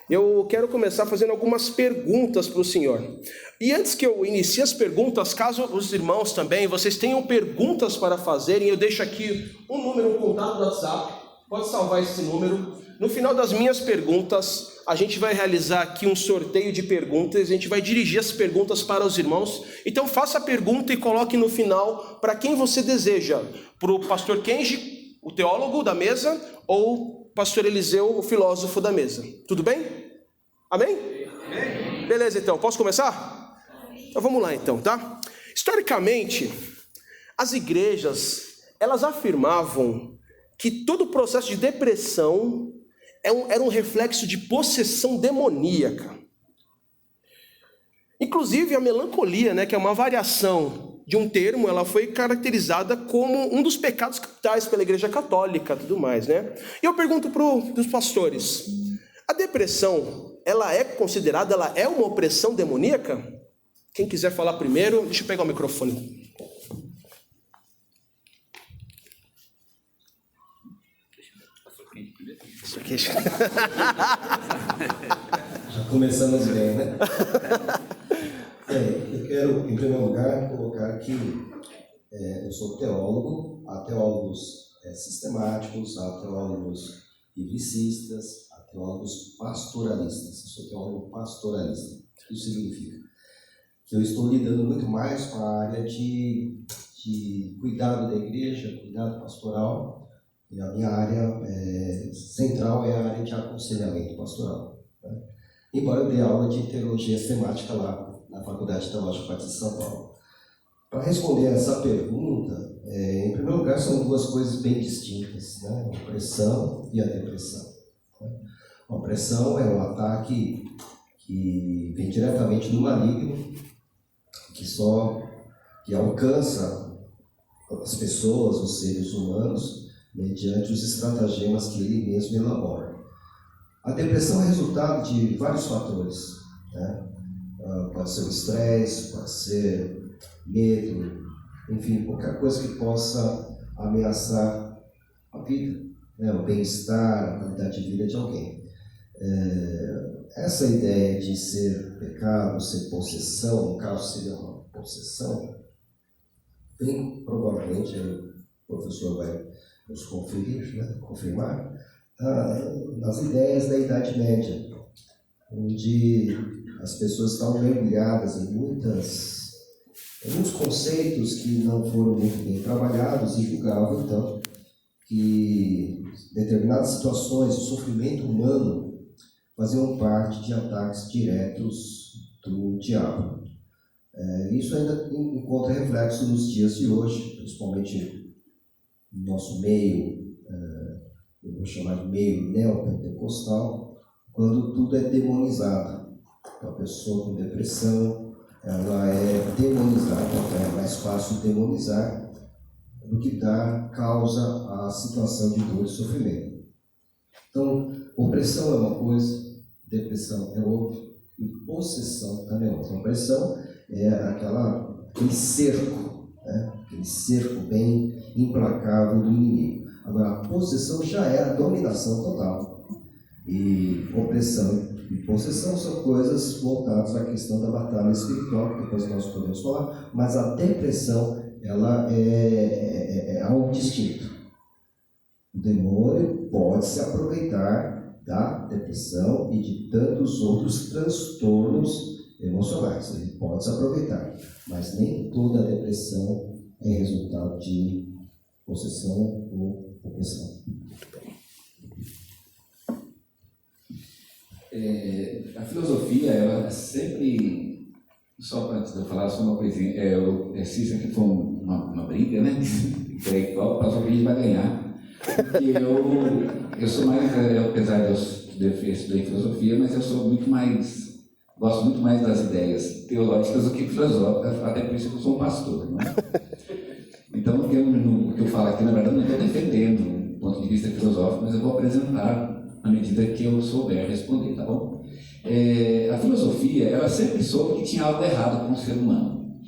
Eu quero começar fazendo algumas perguntas para o senhor. E antes que eu inicie as perguntas, caso os irmãos também, vocês tenham perguntas para fazerem, eu deixo aqui um número, um contato do WhatsApp, pode salvar esse número. No final das minhas perguntas, a gente vai realizar aqui um sorteio de perguntas, a gente vai dirigir as perguntas para os irmãos. Então faça a pergunta e coloque no final para quem você deseja, para o pastor Kenji, o teólogo da mesa, ou pastor Eliseu, o filósofo da mesa. Tudo bem? Amém? Amém. Beleza, então. Posso começar? Então vamos lá, então, tá? Historicamente, as igrejas, elas afirmavam que todo o processo de depressão era um reflexo de possessão demoníaca. Inclusive, a melancolia, né, que é uma variação de um termo, ela foi caracterizada como um dos pecados capitais pela Igreja Católica e tudo mais, né? E eu pergunto para os pastores, a depressão, ela é considerada, ela é uma opressão demoníaca? Quem quiser falar primeiro, deixa eu pegar o microfone. Isso aqui. Já começamos bem, né? Eu quero, em primeiro lugar, colocar que eu sou teólogo, há teólogos sistemáticos, há teólogos biblicistas, há teólogos pastoralistas. Eu sou teólogo pastoralista. Isso significa que eu estou lidando muito mais com a área de cuidado da igreja, cuidado pastoral, e a minha área central é a área de aconselhamento pastoral, né? Embora eu dê aula de teologia sistemática lá na Faculdade Teológica Batista de São Paulo. Para responder essa pergunta, em primeiro lugar, são duas coisas bem distintas, né? A opressão e a depressão. A opressão é um ataque que vem diretamente do maligno, que alcança as pessoas, os seres humanos, mediante os estratagemas que ele mesmo elabora. A depressão é resultado de vários fatores, né? Pode ser o estresse, pode ser medo, enfim, qualquer coisa que possa ameaçar a vida, né? O bem-estar, a qualidade de vida de alguém. Essa ideia de ser pecado, ser possessão, no caso seria uma possessão, bem provavelmente, o professor vai nos confirmar, nas ideias da Idade Média, onde as pessoas estavam mergulhadas em muitos conceitos que não foram muito bem trabalhados e julgavam, então, que determinadas situações de sofrimento humano faziam parte de ataques diretos do diabo. Isso ainda encontra reflexo nos dias de hoje, principalmente no nosso meio, eu vou chamar de meio neopentecostal, quando tudo é demonizado. A pessoa com depressão, ela é demonizada, é mais fácil demonizar do que dar causa à situação de dor e sofrimento. Então, opressão é uma coisa, depressão é outra, e possessão também é outra. Opressão é aquele cerco, né? Aquele cerco bem implacável do inimigo. Agora, a possessão já é a dominação total. E opressão e possessão são coisas voltadas à questão da batalha espiritual, que depois nós podemos falar, mas a depressão, ela é algo distinto. O demônio pode se aproveitar da depressão e de tantos outros transtornos emocionais. Ele pode se aproveitar, mas nem toda depressão é resultado de possessão ou opressão. A filosofia, ela sempre, só antes de eu falar só uma coisinha, isso aqui foi uma briga, né? Intelectual, a filosofia vai ganhar. Porque eu sou mais, apesar de eu estudar filosofia, mas eu sou gosto muito mais das ideias teológicas do que filosóficas, até por isso que eu sou um pastor, né? Então, o que eu falo aqui, na verdade, não estou defendendo do ponto de vista filosófico, mas eu vou apresentar à medida que eu souber responder, tá bom? A filosofia, ela sempre soube que tinha algo errado com o ser humano.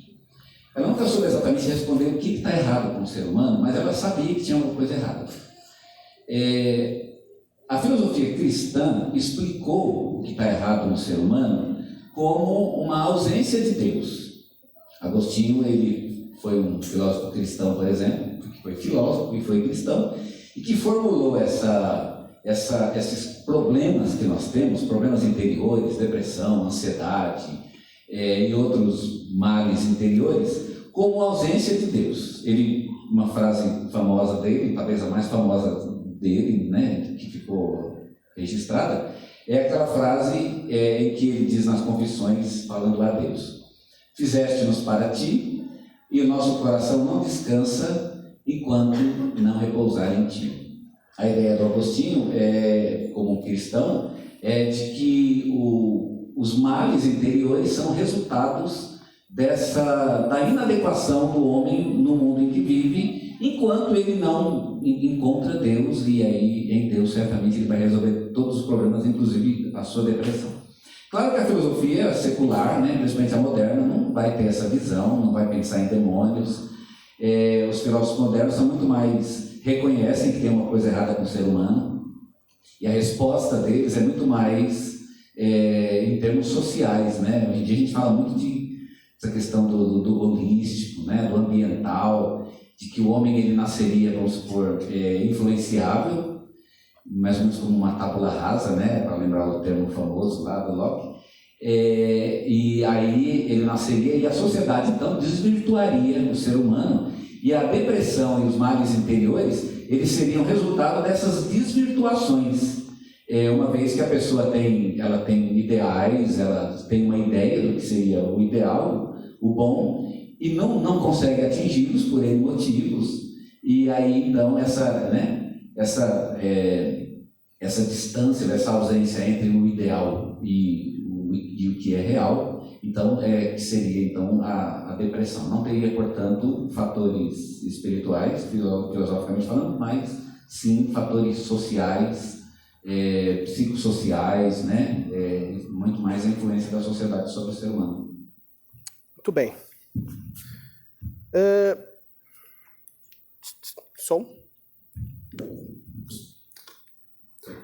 Ela nunca soube exatamente responder o que está errado com o ser humano, mas ela sabia que tinha alguma coisa errada. a filosofia cristã explicou o que está errado no ser humano como uma ausência de Deus. Agostinho, ele foi um filósofo cristão, por exemplo, que foi filósofo e foi cristão, e que formulou esses problemas que nós temos, problemas interiores, depressão, ansiedade e outros males interiores, como ausência de Deus. Uma frase famosa dele, talvez a mais famosa dele, né, que ficou registrada, é aquela frase em que ele diz nas Confissões, falando a Deus: fizeste-nos para ti, e o nosso coração não descansa enquanto não repousar em ti. A ideia do Agostinho, como cristão, é de que os males interiores são resultados da inadequação do homem no mundo em que vive, enquanto ele não encontra Deus, e aí em Deus certamente ele vai resolver todos os problemas, inclusive a sua depressão. Claro que a filosofia secular, né, principalmente a moderna, não vai ter essa visão, não vai pensar em demônios. Os filósofos modernos são muito mais, reconhecem que tem uma coisa errada com o ser humano, e a resposta deles é muito mais em termos sociais, né? Hoje em dia a gente fala muito essa questão do holístico, né, do ambiental, de que o homem ele nasceria, vamos supor, influenciável, mais ou menos como uma tábula rasa, né, para lembrar o termo famoso lá do Locke, e aí ele nasceria e a sociedade então desvirtuaria o ser humano, e a depressão e os males interiores eles seriam resultado dessas desvirtuações, uma vez que a pessoa tem ideais, ela tem uma ideia do que seria o ideal, o bom, e não consegue atingi-los por N motivos, e aí então essa distância, essa ausência entre o ideal e o que é real, então que seria então a depressão. Não teria, portanto, fatores espirituais, filosoficamente falando, mas sim fatores sociais, psicossociais, né? Muito mais a influência da sociedade sobre o ser humano. Muito bem. Som.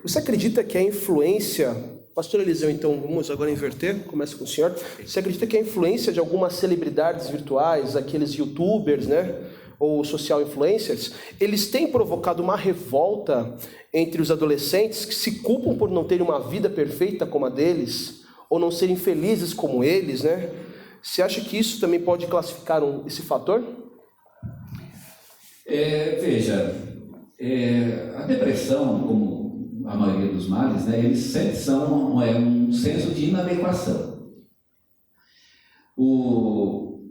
Você acredita que a influência... Pastor Eliseu, então, vamos agora inverter, começa com o senhor. Você acredita que a influência de algumas celebridades virtuais, aqueles youtubers, né, ou social influencers, eles têm provocado uma revolta entre os adolescentes que se culpam por não terem uma vida perfeita como a deles, ou não serem felizes como eles, né? Você acha que isso também pode classificar esse fator? Veja, a depressão, como a maioria dos males, né, eles sempre são um senso de inadequação. Eu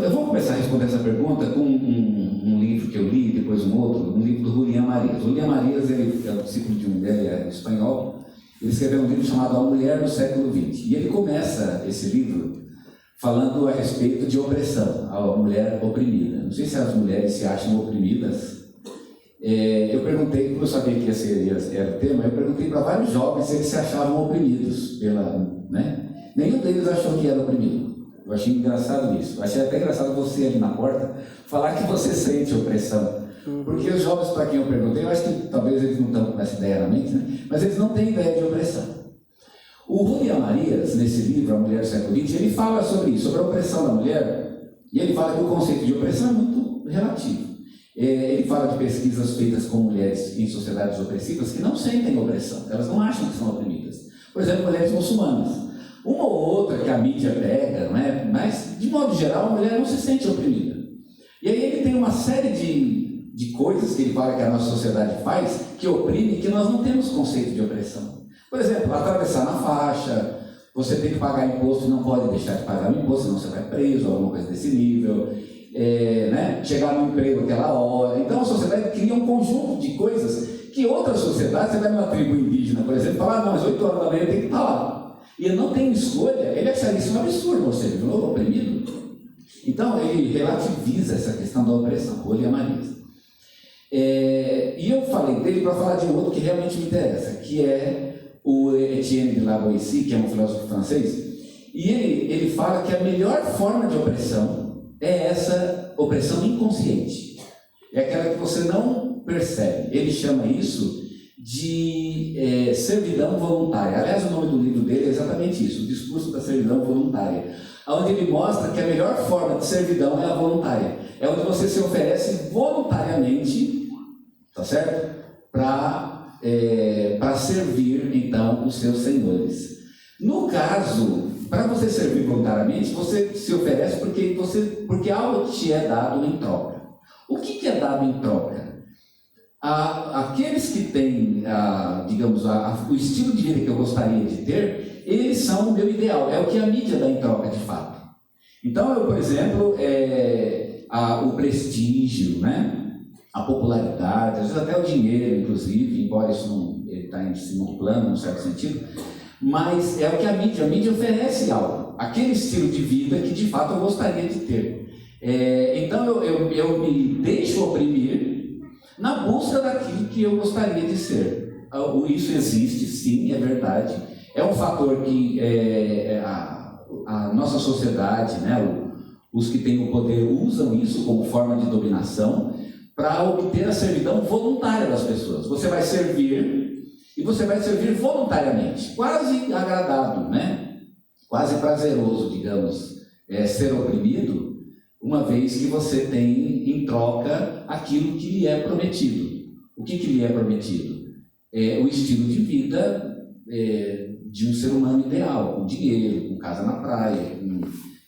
vou começar a responder essa pergunta com um livro que eu li, depois um outro, um livro do Julián Marías. Julián Marías, ele é o discípulo de ele é espanhol. Ele escreveu um livro chamado A Mulher no Século XX. E ele começa esse livro falando a respeito de opressão, a mulher oprimida. Não sei se as mulheres se acham oprimidas. Eu perguntei, como eu sabia que era o tema, eu perguntei para vários jovens se eles se achavam oprimidos né? Nenhum deles achou que era oprimido. Eu achei engraçado isso. Eu achei até engraçado você ali na porta falar que você sente opressão. Porque os jovens para quem eu perguntei, eu acho que talvez eles não estão com essa ideia na mente, né? Mas eles não têm ideia de opressão. O Julián Marías, nesse livro, A Mulher do Século XX, ele fala sobre isso, sobre a opressão da mulher, e ele fala que o conceito de opressão é muito relativo. Ele fala de pesquisas feitas com mulheres em sociedades opressivas que não sentem opressão, elas não acham que são oprimidas. Por exemplo, mulheres muçulmanas. Uma ou outra que a mídia pega, não é? Mas, de modo geral, a mulher não se sente oprimida. E aí ele tem uma série de coisas que ele fala que a nossa sociedade faz, que oprime, que nós não temos conceito de opressão. Por exemplo, atravessar na faixa, você tem que pagar imposto e não pode deixar de pagar o imposto, senão você vai preso, alguma coisa desse nível. Né? Chegar no emprego aquela hora. Então a sociedade cria um conjunto de coisas que outras sociedades, você vai numa tribo indígena, por exemplo, fala, não, às 8 horas da manhã tem que estar lá. E ele não tem escolha, ele acha isso um absurdo, você virou oprimido. Então ele relativiza essa questão da opressão, Julián Marías. E eu falei dele para falar de um outro que realmente me interessa, que é o Etienne de La Boétie, que é um filósofo francês, e ele fala que a melhor forma de opressão é essa opressão inconsciente. É aquela que você não percebe. Ele chama isso de servidão voluntária. Aliás, o nome do livro dele é exatamente isso, o discurso da servidão voluntária, onde ele mostra que a melhor forma de servidão é a voluntária, é onde você se oferece voluntariamente, tá certo? Para servir, então, os seus senhores. No caso, para você servir voluntariamente, você se oferece porque algo te é dado em troca. O que é dado em troca? Aqueles que têm, digamos, o estilo de vida que eu gostaria de ter, eles são o meu ideal, é o que a mídia dá em troca de fato. Então, eu, por exemplo, o prestígio, né? A popularidade, às vezes até o dinheiro, inclusive, embora isso não está em segundo plano, num certo sentido, mas é o que a mídia oferece algo, aquele estilo de vida que de fato eu gostaria de ter. Então eu me deixo oprimir na busca daquilo que eu gostaria de ser. Isso existe, sim, é verdade. É um fator que a nossa sociedade, né, os que têm o poder usam isso como forma de dominação para obter a servidão voluntária das pessoas. Você vai servir e você vai servir voluntariamente, quase agradado, né? Quase prazeroso, digamos, ser oprimido, uma vez que você tem em troca aquilo que lhe é prometido. O que lhe é prometido? O estilo de vida de um ser humano ideal, com dinheiro, com casa na praia,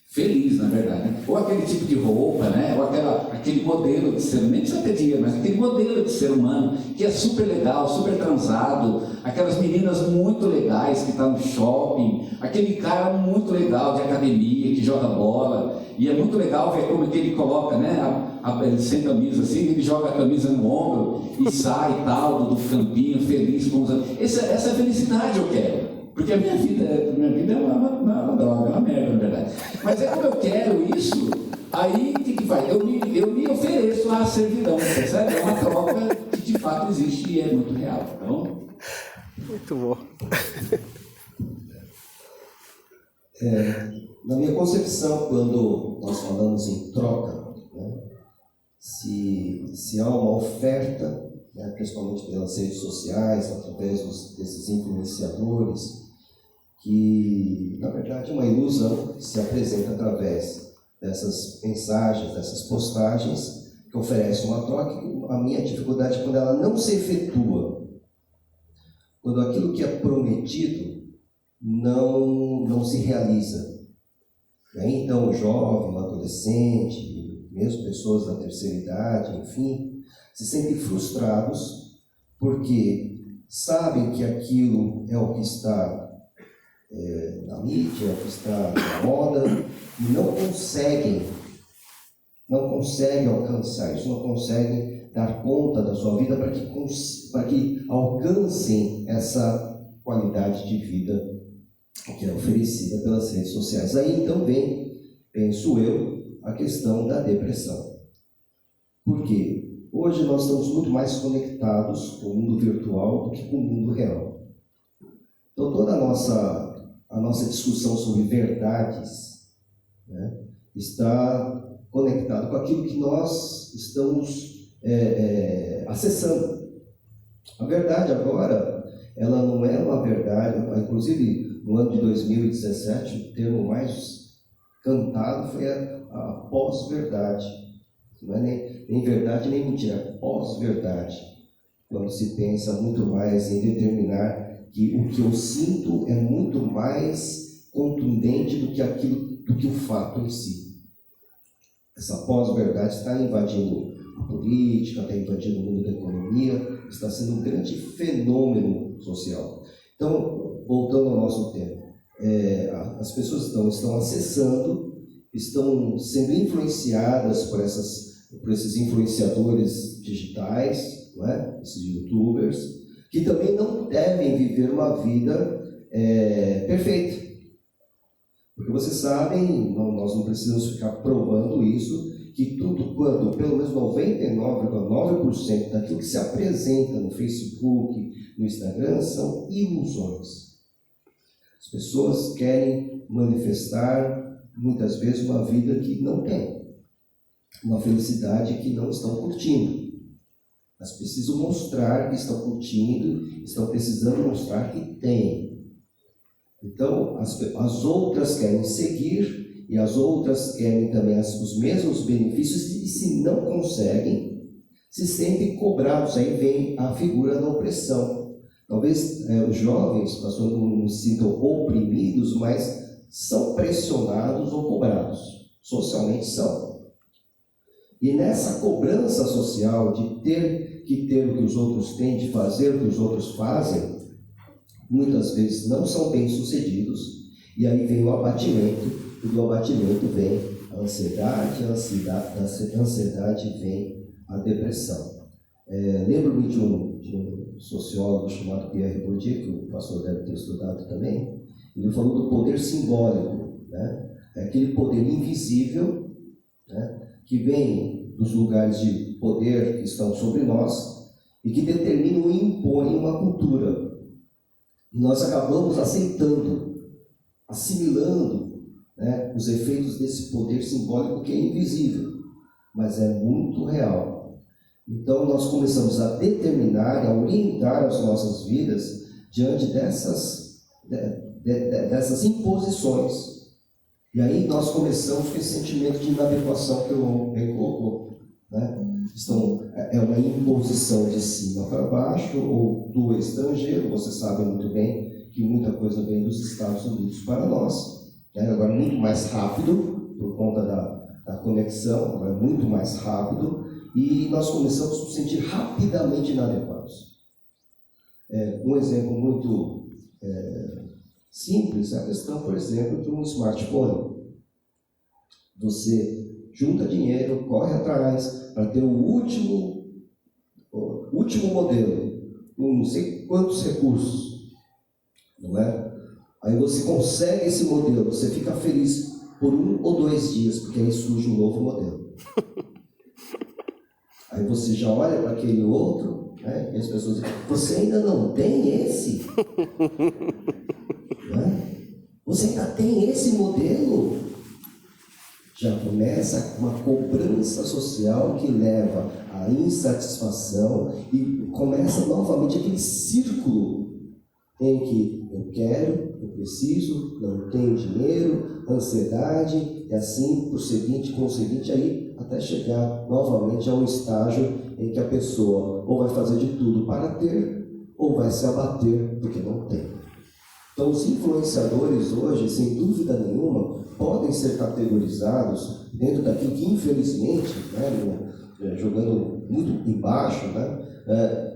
feliz, na verdade, né? Ou aquele tipo de roupa, né? Ou aquele modelo de ser humano, nem precisa ter dinheiro, mas aquele modelo de ser humano que é super legal, super transado, aquelas meninas muito legais que estão no shopping, aquele cara muito legal de academia que joga bola, e é muito legal ver como que ele coloca, né? Ele sem camisa assim, ele joga a camisa no ombro e sai e tal, do campinho, feliz com os amigos. Essa felicidade eu quero. Porque a minha vida é uma droga, é uma merda, na verdade. Mas como eu quero isso, aí o que faz? Eu me ofereço à servidão, percebe? É uma troca que de fato existe e é muito real, tá bom? Muito bom. Na minha concepção, quando nós falamos em troca, né, se há uma oferta, né, principalmente pelas redes sociais, através desses influenciadores, que na verdade é uma ilusão que se apresenta através dessas mensagens, dessas postagens que oferecem uma troca. A minha dificuldade é quando ela não se efetua, quando aquilo que é prometido não se realiza. E aí então o jovem, o adolescente, mesmo pessoas da terceira idade, enfim, se sentem frustrados porque sabem que aquilo é o que está na mídia, é o que está na moda, e não conseguem alcançar isso, não conseguem dar conta da sua vida para que alcancem essa qualidade de vida que é oferecida pelas redes sociais. Aí então vem, penso eu, a questão da depressão. Por quê? Hoje nós estamos muito mais conectados com o mundo virtual do que com o mundo real. Então toda a nossa discussão sobre verdades, né, está conectado com aquilo que nós estamos acessando. A verdade agora, ela não é uma verdade, inclusive no ano de 2017, o termo mais cantado foi a pós-verdade. Não é nem verdade nem mentira, é pós-verdade. Quando se pensa muito mais em determinar que o que eu sinto é muito mais contundente do que o fato em si. Essa pós-verdade está invadindo a política, está invadindo o mundo da economia, está sendo um grande fenômeno social. Então, voltando ao nosso tema, as pessoas estão acessando, estão sendo influenciadas por esses influenciadores digitais, não é? Esses youtubers, que também não devem viver uma vida perfeita. Porque vocês sabem, nós não precisamos ficar provando isso, que tudo quanto, pelo menos 99,9% daquilo que se apresenta no Facebook, no Instagram, são ilusões. As pessoas querem manifestar, muitas vezes, uma vida que não tem, uma felicidade que não estão curtindo. Elas precisam mostrar que estão curtindo, estão precisando mostrar que têm. Então, as outras querem seguir e as outras querem também os mesmos benefícios e, se não conseguem, se sentem cobrados. Aí vem a figura da opressão. Talvez os jovens, pastor, não se sintam oprimidos, mas são pressionados ou cobrados. Socialmente são. E nessa cobrança social de ter que ter o que os outros têm, de fazer o que os outros fazem, muitas vezes não são bem-sucedidos, e aí vem o abatimento, e do abatimento vem a ansiedade, da ansiedade vem a depressão. Lembro-me de um sociólogo chamado Pierre Bourdieu, que o pastor deve ter estudado também. Ele falou do poder simbólico, né? É aquele poder invisível, né, que vem dos lugares de poder que estão sobre nós e que determinam e impõem uma cultura. E nós acabamos aceitando, assimilando, né, os efeitos desse poder simbólico que é invisível, mas é muito real. Então nós começamos a determinar, a orientar as nossas vidas diante dessas imposições. E aí nós começamos com esse sentimento de inadequação que o bem colocou, né? É uma imposição de cima para baixo, ou do estrangeiro. Você sabe muito bem que muita coisa vem dos Estados Unidos para nós, né? Agora muito mais rápido, por conta da conexão, agora muito mais rápido, e nós começamos a nos sentir rapidamente inadequados. Um exemplo muito simples é a questão, por exemplo, de um smartphone. Você junta dinheiro, corre atrás para ter o último modelo, com não sei quantos recursos, não é? Aí você consegue esse modelo, você fica feliz por 1 ou 2 dias, porque aí surge um novo modelo. Aí você já olha para aquele outro, né, e as pessoas dizem: você ainda não tem esse? Né? Você ainda tem esse modelo? Já começa uma cobrança social que leva à insatisfação e começa novamente aquele círculo em que eu quero, eu preciso, não tenho dinheiro, ansiedade, e assim conseguinte, aí até chegar novamente a um estágio em que a pessoa ou vai fazer de tudo para ter, ou vai se abater porque não tem. Então, os influenciadores hoje, sem dúvida nenhuma, podem ser categorizados dentro daquilo que, infelizmente, né, jogando muito embaixo, né,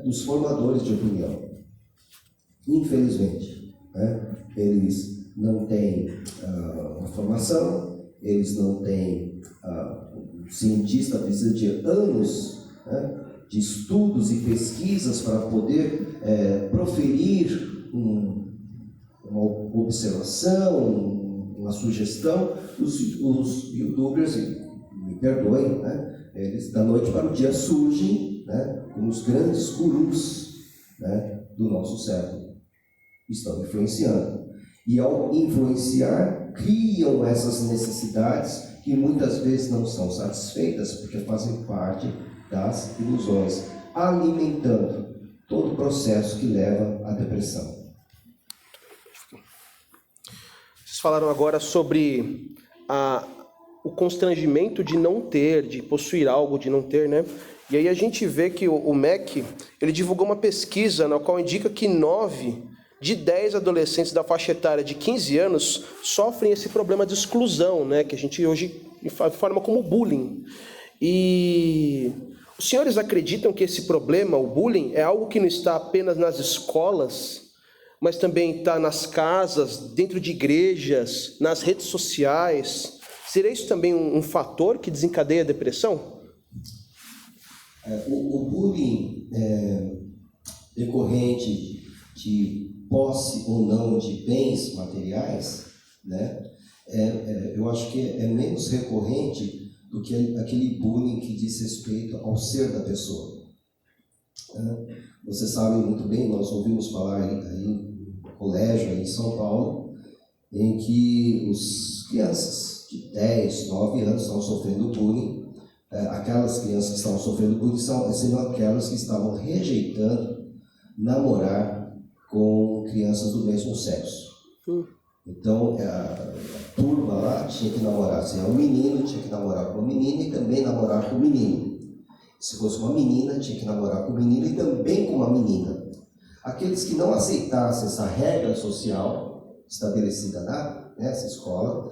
dos formadores de opinião. Infelizmente, né, eles não têm uma formação, eles não têm. O cientista precisa de anos, né, de estudos e pesquisas para poder proferir uma observação, uma sugestão. Os youtubers, me perdoem, né, eles da noite para o dia surgem, né, como os grandes gurus, né, do nosso século. Estão influenciando. E ao influenciar, criam essas necessidades que muitas vezes não são satisfeitas, porque fazem parte das ilusões, alimentando todo o processo que leva à depressão. Vocês falaram agora sobre o constrangimento de não ter, de possuir algo, de não ter, né? E aí a gente vê que o MEC, ele divulgou uma pesquisa na qual indica que 9 de 10 adolescentes da faixa etária de 15 anos sofrem esse problema de exclusão, né? Que a gente hoje forma como bullying. E os senhores acreditam que esse problema, o bullying, é algo que não está apenas nas escolas, mas também está nas casas, dentro de igrejas, nas redes sociais? Seria isso também um fator que desencadeia a depressão? O bullying decorrente de posse ou não de bens materiais, né, eu acho que é menos recorrente do que aquele bullying que diz respeito ao ser da pessoa. Você sabe muito bem, nós ouvimos falar aí no colégio aí em São Paulo, em que os crianças de 10, 9 anos estão sofrendo bullying aquelas crianças que estavam sofrendo bullying sendo aquelas que estavam rejeitando namorar com crianças do mesmo sexo. Então, a turma lá tinha que namorar, se era um menino, tinha que namorar com uma menina e também namorar com um menino. Se fosse uma menina, tinha que namorar com um menino e também com uma menina. Aqueles que não aceitassem essa regra social estabelecida nessa escola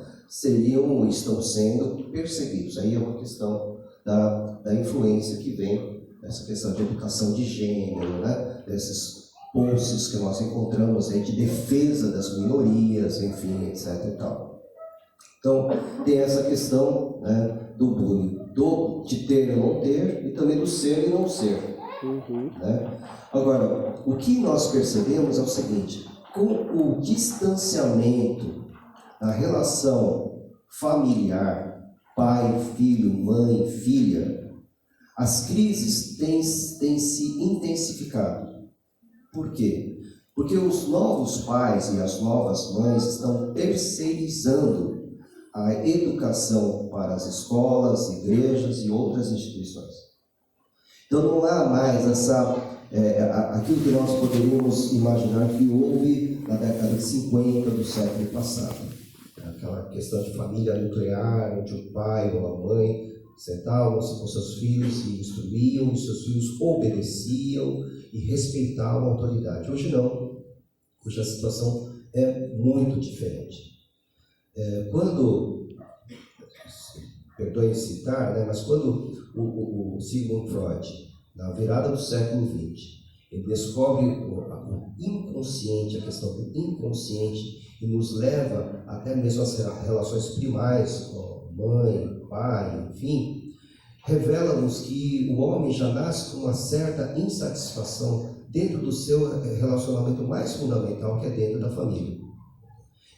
estão sendo perseguidos. Aí é uma questão da influência que vem, essa questão de educação de gênero, né? Desses posts que nós encontramos aí de defesa das minorias, enfim, etc. e tal. Então, tem essa questão, né, do bullying, de ter e não ter, e também do ser e não ser. Né? Agora, o que nós percebemos é o seguinte: com o distanciamento da relação familiar, pai, filho, mãe, filha, as crises têm se intensificado. Por quê? Porque os novos pais e as novas mães estão terceirizando a educação para as escolas, igrejas e outras instituições. Então não há mais aquilo que nós poderíamos imaginar que houve na década de 50 do século passado. Aquela questão de família nuclear, onde o pai ou a mãe sentavam-se com seus filhos e instruíam, e seus filhos obedeciam e respeitavam a autoridade. Hoje não. Hoje a situação é muito diferente. Perdoem citar, né, mas quando o Sigmund Freud, na virada do século XX, ele descobre o inconsciente, a questão do inconsciente, e nos leva até mesmo às relações primais com mãe, pai, enfim, revela-nos que o homem já nasce com uma certa insatisfação dentro do seu relacionamento mais fundamental, que é dentro da família.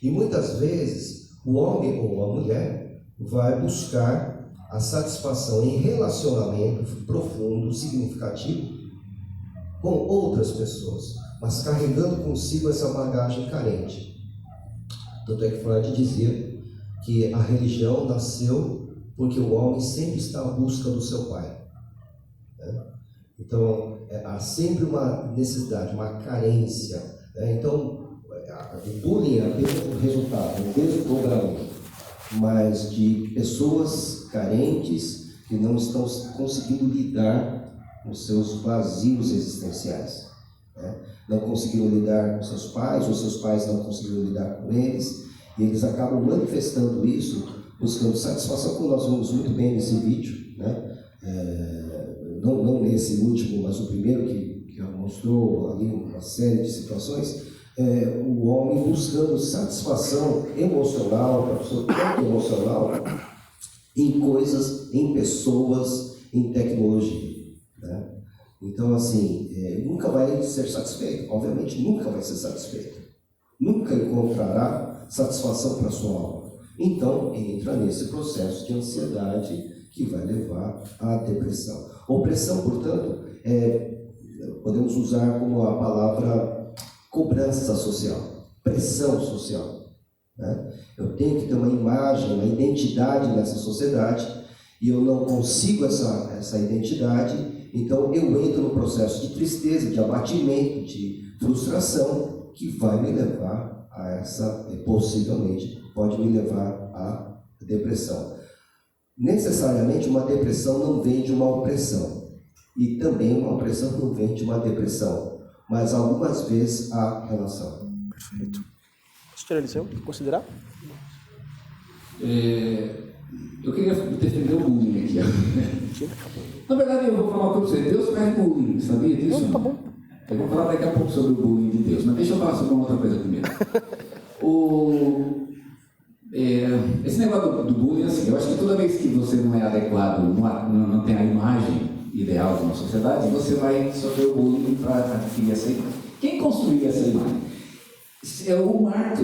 E muitas vezes o homem ou a mulher vai buscar a satisfação em relacionamento profundo, significativo, com outras pessoas, mas carregando consigo essa bagagem carente. Tanto é que Freud dizia que a religião nasceu porque o homem sempre está à busca do seu pai. Né? Então, há sempre uma necessidade, uma carência. Né? Então, o bullying é apenas um resultado, um desdobramento, mas de pessoas carentes que não estão conseguindo lidar com seus vazios existenciais. Né? Não conseguiram lidar com seus pais, ou seus pais não conseguiram lidar com eles, e eles acabam manifestando isso, buscando satisfação, como nós vimos muito bem nesse vídeo, né? Não nesse último, mas o primeiro que mostrou ali uma série de situações, o homem buscando satisfação emocional, para o seu próprio emocional, em coisas, em pessoas, em tecnologia. Né? Então, assim, nunca vai ser satisfeito, obviamente nunca vai ser satisfeito, nunca encontrará satisfação para a sua alma. Então, entra nesse processo de ansiedade que vai levar à depressão. Opressão, portanto, podemos usar como a palavra cobrança social, pressão social. Né? Eu tenho que ter uma imagem, uma identidade nessa sociedade, e eu não consigo essa identidade, então eu entro no processo de tristeza, de abatimento, de frustração, que vai me levar a possivelmente, pode me levar à depressão. Necessariamente uma depressão não vem de uma opressão, e também uma opressão não vem de uma depressão, mas algumas vezes há relação. Perfeito. Pastor Eliseu, considerar? Eu queria defender o bullying aqui. Na verdade, eu vou falar uma coisa para você. Deus faz bullying, sabia disso? Não, tá bom. Eu vou falar daqui a pouco sobre o bullying de Deus, mas deixa eu falar sobre uma outra coisa primeiro. Esse negócio do bullying, assim, eu acho que toda vez que você não é adequado, não tem a imagem ideal de uma sociedade, você vai sofrer o bullying para adquirir essa imagem. Quem construiu essa imagem?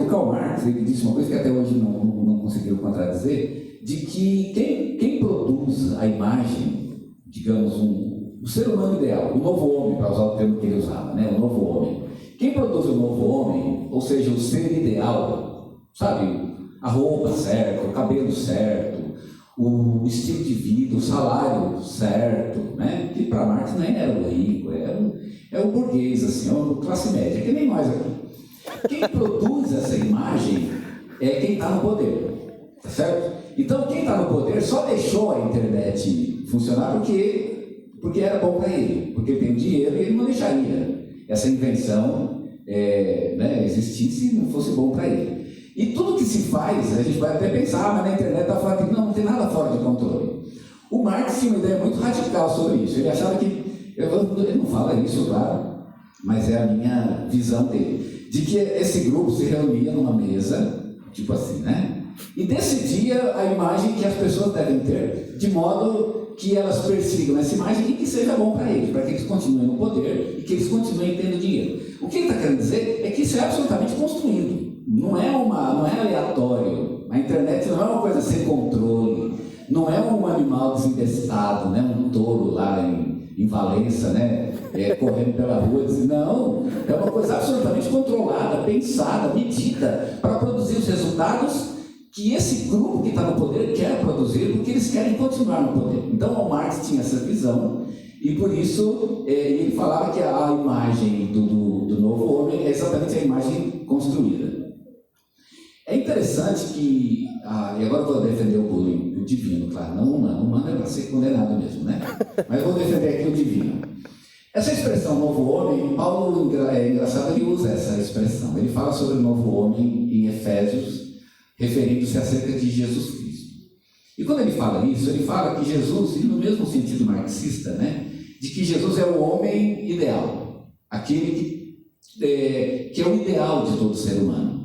O Karl Marx, ele disse uma coisa que até hoje não conseguiu contradizer, de que quem produz a imagem, digamos, o ser humano ideal, o novo homem, para usar o termo que ele usava, né? O novo homem. Quem produz o novo homem, ou seja, o ser ideal, sabe? A roupa certa, o cabelo certo, o estilo de vida, o salário certo, né? Que para Marx nem era o rico, é o burguês, assim, é a classe média, que nem nós aqui. Quem produz essa imagem é quem está no poder, tá certo? Então, quem está no poder só deixou a internet funcionar porque era bom para ele, porque ele tem dinheiro e ele não deixaria essa invenção existir se não fosse bom para ele. E tudo que se faz, a gente vai até pensar, mas na internet está falando que não tem nada fora de controle. O Marx tinha uma ideia muito radical sobre isso. Ele achava que, ele não fala isso, claro, mas é a minha visão dele, de que esse grupo se reunia numa mesa, tipo assim, né? E decidia a imagem que as pessoas devem ter, de modo que elas persigam essa imagem e que seja bom para eles, para que eles continuem no poder e que eles continuem tendo dinheiro. O que ele está querendo dizer é que isso é absolutamente construído. Não é aleatório. A internet não é uma coisa sem controle. Não é um animal desinvestado, né? Um touro lá em Valença, né? Correndo pela rua. Não, é uma coisa absolutamente controlada, pensada, medida, para produzir os resultados que esse grupo que está no poder quer produzir, porque eles querem continuar no poder. Então, o Marx tinha essa visão, e por isso ele falava que a imagem do novo homem é exatamente a imagem construída. É interessante que, e agora eu vou defender o bullying, o divino, claro, não o humano. O humano é para ser condenado mesmo, né? Mas eu vou defender aqui o divino. Essa expressão novo homem, Paulo, é engraçado, ele usa essa expressão. Ele fala sobre o novo homem em Efésios, referindo-se acerca de Jesus Cristo. E quando ele fala isso, ele fala que Jesus, e no mesmo sentido marxista, né? De que Jesus é o homem ideal, aquele que é o ideal de todo ser humano.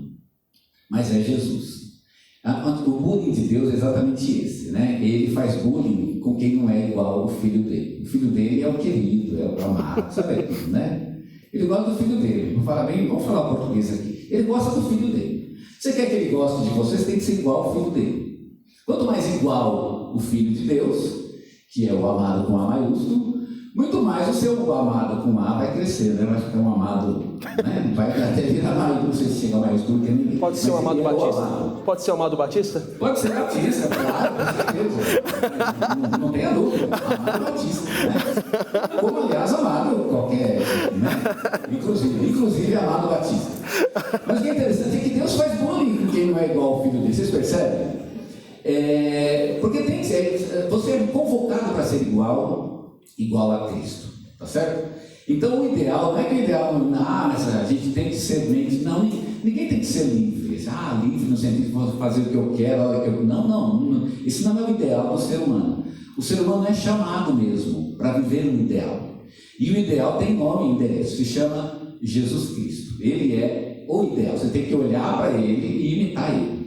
Mas é Jesus. O bullying de Deus é exatamente esse, né? Ele faz bullying com quem não é igual ao filho dele. O filho dele é o querido, é o amado, sabe aquilo, né? Ele gosta do filho dele. Vamos falar português aqui. Ele gosta do filho dele. Você quer que ele goste de você, você tem que ser igual ao filho dele. Quanto mais igual o filho de Deus, que é o amado com A maiúsculo, muito mais o seu amado com A vai crescer, né? Vai ficar um amado, né? Vai até virar amado, não sei se chega a maiúsculo, que ninguém. Pode ser o Amado Batista? Pode ser o Amado Batista? Pode ser Batista, claro, com certeza. Não tenha dúvida, Amado Batista, né? Como, aliás, amado qualquer, né? Inclusive Amado Batista. Mas o que é interessante é que Deus faz bullying com quem não é igual ao filho dele, vocês percebem? Porque você é convocado para ser igual a Cristo, tá certo? Então o ideal, não é que o ideal, mas a gente tem que ser mente, não, ninguém tem que ser livre, livre no sentido de fazer o que eu quero, a hora que eu... Não, isso não é o ideal do ser humano. O ser humano é chamado mesmo para viver um ideal, e o ideal tem nome e endereço, se chama Jesus Cristo. Ele é o ideal, você tem que olhar para ele e imitar ele.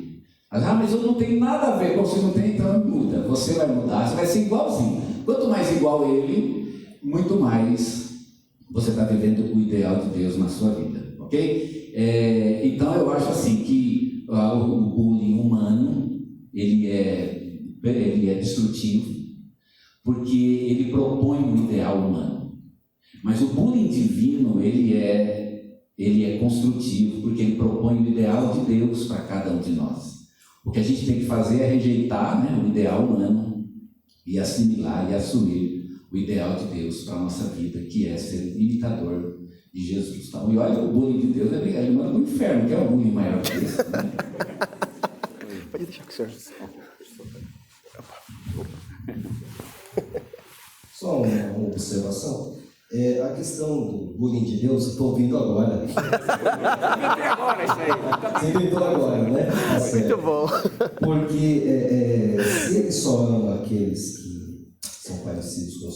Mas eu não tenho nada a ver com você, não tem, então muda. Você vai mudar, você vai ser igualzinho. Quanto mais igual a ele, muito mais você está vivendo o ideal de Deus na sua vida, ok? Então eu acho assim que o bullying humano ele é destrutivo, porque ele propõe um ideal humano. Mas o bullying divino ele é construtivo, porque ele propõe o ideal de Deus para cada um de nós. O que a gente tem que fazer é rejeitar, né, o ideal humano e assimilar e assumir o ideal de Deus para a nossa vida, que é ser imitador de Jesus. Então, e olha, o bullying de Deus ele manda para o inferno, que é um bullying maior que esse. Né? Pode deixar que o senhor... Só uma observação. A questão do bullying de Deus, eu estou ouvindo agora. Você inventou agora, né? Muito bom. Porque se ele só ama aqueles que são parecidos com o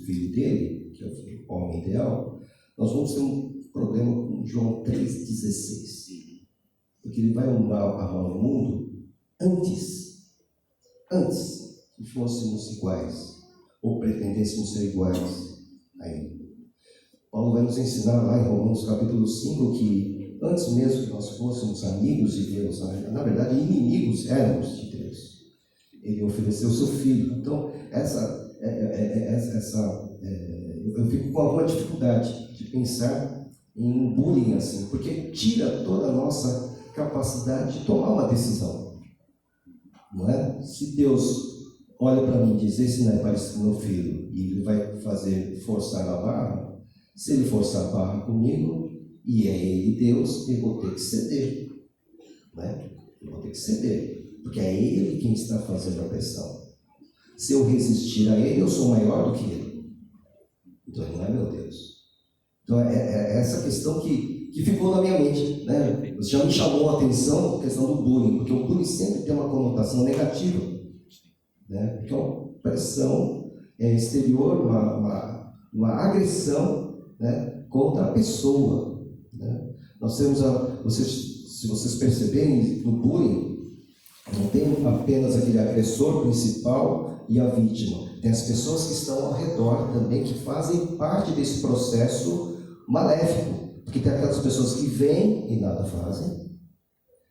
filho dele, que é o homem ideal, nós vamos ter um problema com João 3,16. Porque ele vai amar o mundo antes que fôssemos iguais, ou pretendêssemos ser iguais a ele. Paulo vai nos ensinar lá em Romanos capítulo 5 que antes mesmo que nós fôssemos amigos de Deus, na verdade inimigos éramos de Deus, ele ofereceu o seu filho. Então eu fico com alguma dificuldade de pensar em bullying assim, porque tira toda a nossa capacidade de tomar uma decisão, não é? Se Deus olha para mim e diz, esse não é parecido com meu filho, e ele vai forçar a barra, se ele forçar a barra comigo, e é ele Deus, eu vou ter que ceder. Né? Eu vou ter que ceder, porque é ele quem está fazendo a pressão. Se eu resistir a ele, eu sou maior do que ele. Então ele não é meu Deus. Então é essa questão que ficou na minha mente. Né? Você já me chamou a atenção a questão do bullying, porque o bullying sempre tem uma conotação negativa. Né? Porque é uma pressão exterior, uma agressão, né, contra a pessoa. Né? Nós temos se vocês perceberem, no bullying, não tem apenas aquele agressor principal e a vítima. Tem as pessoas que estão ao redor também, que fazem parte desse processo maléfico. Porque tem aquelas pessoas que vêm e nada fazem.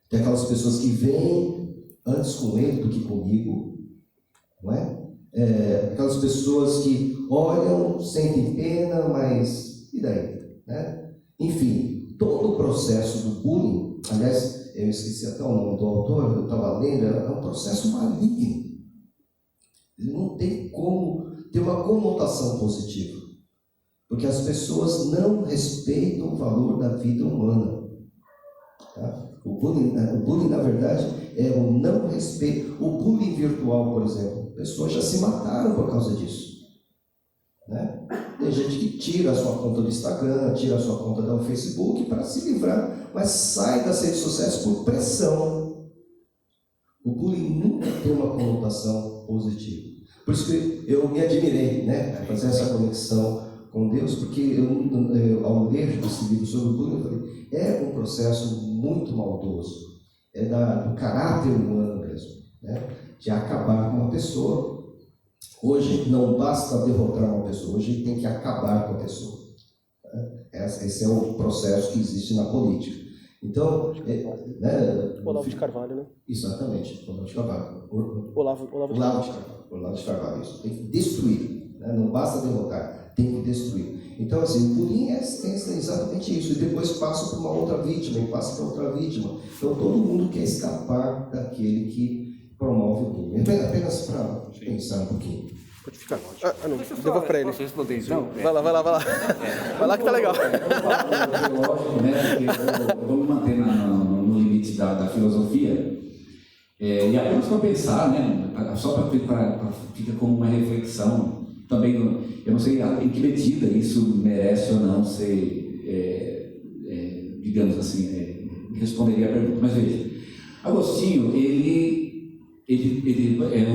Tem aquelas pessoas que vêm antes com ele do que comigo. Não é? Aquelas pessoas que olham, sentem pena, mas e daí? Né? Enfim, todo o processo do bullying, aliás, eu esqueci até o nome do autor, eu estava lendo, é um processo maligno. Ele não tem como ter uma conotação positiva, porque as pessoas não respeitam o valor da vida humana. Tá? O bullying, na verdade, é o não respeito. O bullying virtual, por exemplo, pessoas já se mataram por causa disso. Né? Tem gente que tira a sua conta do Instagram, tira a sua conta do Facebook para se livrar, mas sai das redes sociais por pressão. O bullying nunca tem uma conotação positiva. Por isso que eu me admirei, né, a fazer essa conexão com Deus, porque eu, ao ler esse livro sobre o bullying, eu falei, é um processo muito maldoso, é do caráter humano mesmo, né, de acabar com uma pessoa. Hoje não basta derrotar uma pessoa, hoje tem que acabar com a pessoa. Esse é o processo que existe na política. Então, né, Olavo de Carvalho, né? Exatamente, Olavo de Carvalho. Olavo de Carvalho, isso. Tem que destruir, né? Não basta derrotar, tem que destruir. Então, assim, o bullying é exatamente isso. E depois passa para uma outra vítima, e passa para outra vítima. Então, todo mundo quer escapar daquele que promove o bullying. Apenas para pensar um pouquinho. Pode ficar. Não, devolvo para ele. Posso responder então? Vai lá. Vai lá que tá legal. Lógico, né? Eu vou me manter no limite da filosofia. E apenas para pensar, né? Só para ficar como uma reflexão. Também, eu não sei em que medida isso merece ou não ser, digamos assim, responderia a pergunta. Mas veja, Agostinho,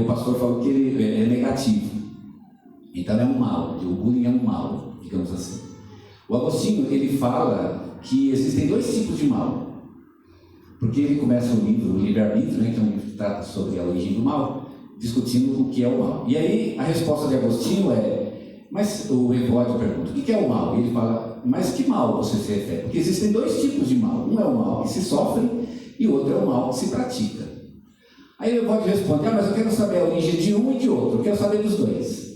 o pastor falou que ele é negativo. Então é um mal, o bullying é um mal, digamos assim. O Agostinho, ele fala que existem dois tipos de mal. Porque ele começa o livro, o Livre-Arbítrio, né, que é um livro que trata sobre a origem do mal, discutindo o que é o mal. E aí a resposta de Agostinho mas o Evódio pergunta, o que é o mal? E ele fala, mas que mal você se refere? Porque existem dois tipos de mal. Um é o mal que se sofre e o outro é o mal que se pratica. Aí o Evódio responde, mas eu quero saber a origem de um e de outro, eu quero saber dos dois.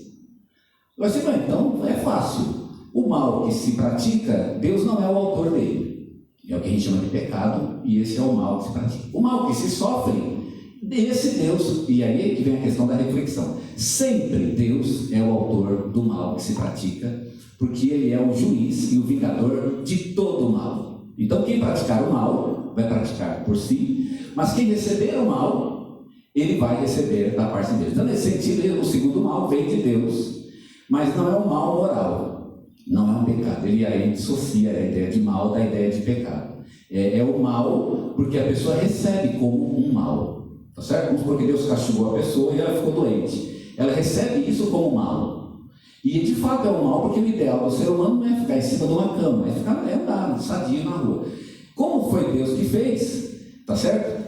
Você vai, então é fácil. O mal que se pratica, Deus não é o autor dele. É o que a gente chama de pecado, e esse é o mal que se pratica. O mal que se sofre, esse Deus, e aí é que vem a questão da reflexão. Sempre Deus é o autor do mal que se pratica, porque Ele é o juiz e o vingador de todo o mal. Então quem praticar o mal, vai praticar por si, mas quem receber o mal, ele vai receber da parte de Deus. Então nesse sentido, o segundo mal vem de Deus, mas não é um mal moral, não é um pecado. Ele aí dissocia a ideia de mal da ideia de pecado. É o mal porque a pessoa recebe como um mal, tá certo? Vamos supor que Deus castigou a pessoa e ela ficou doente. Ela recebe isso como mal. E de fato é um mal porque o ideal do ser humano não é ficar em cima de uma cama, é andar sadio na rua. Como foi Deus que fez, tá certo?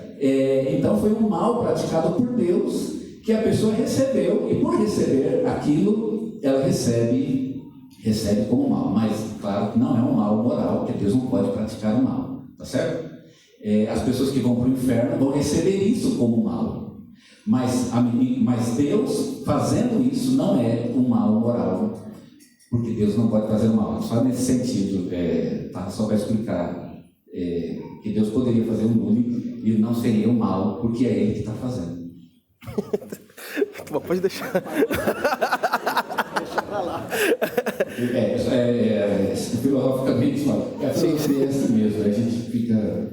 Então foi um mal praticado por Deus que a pessoa recebeu, e por receber aquilo, ela recebe como mal. Mas, claro, que não é um mal moral, porque Deus não pode praticar o mal, tá certo? As pessoas que vão para o inferno vão receber isso como mal. Mas Deus, fazendo isso, não é um mal moral, porque Deus não pode fazer o mal. Só nesse sentido, só para explicar, que Deus poderia fazer um bullying e não seria um mal, porque é Ele que está fazendo. Pode pode deixar. Deixa pra lá. Filosoficamente, a filosofia é assim mesmo, a gente fica...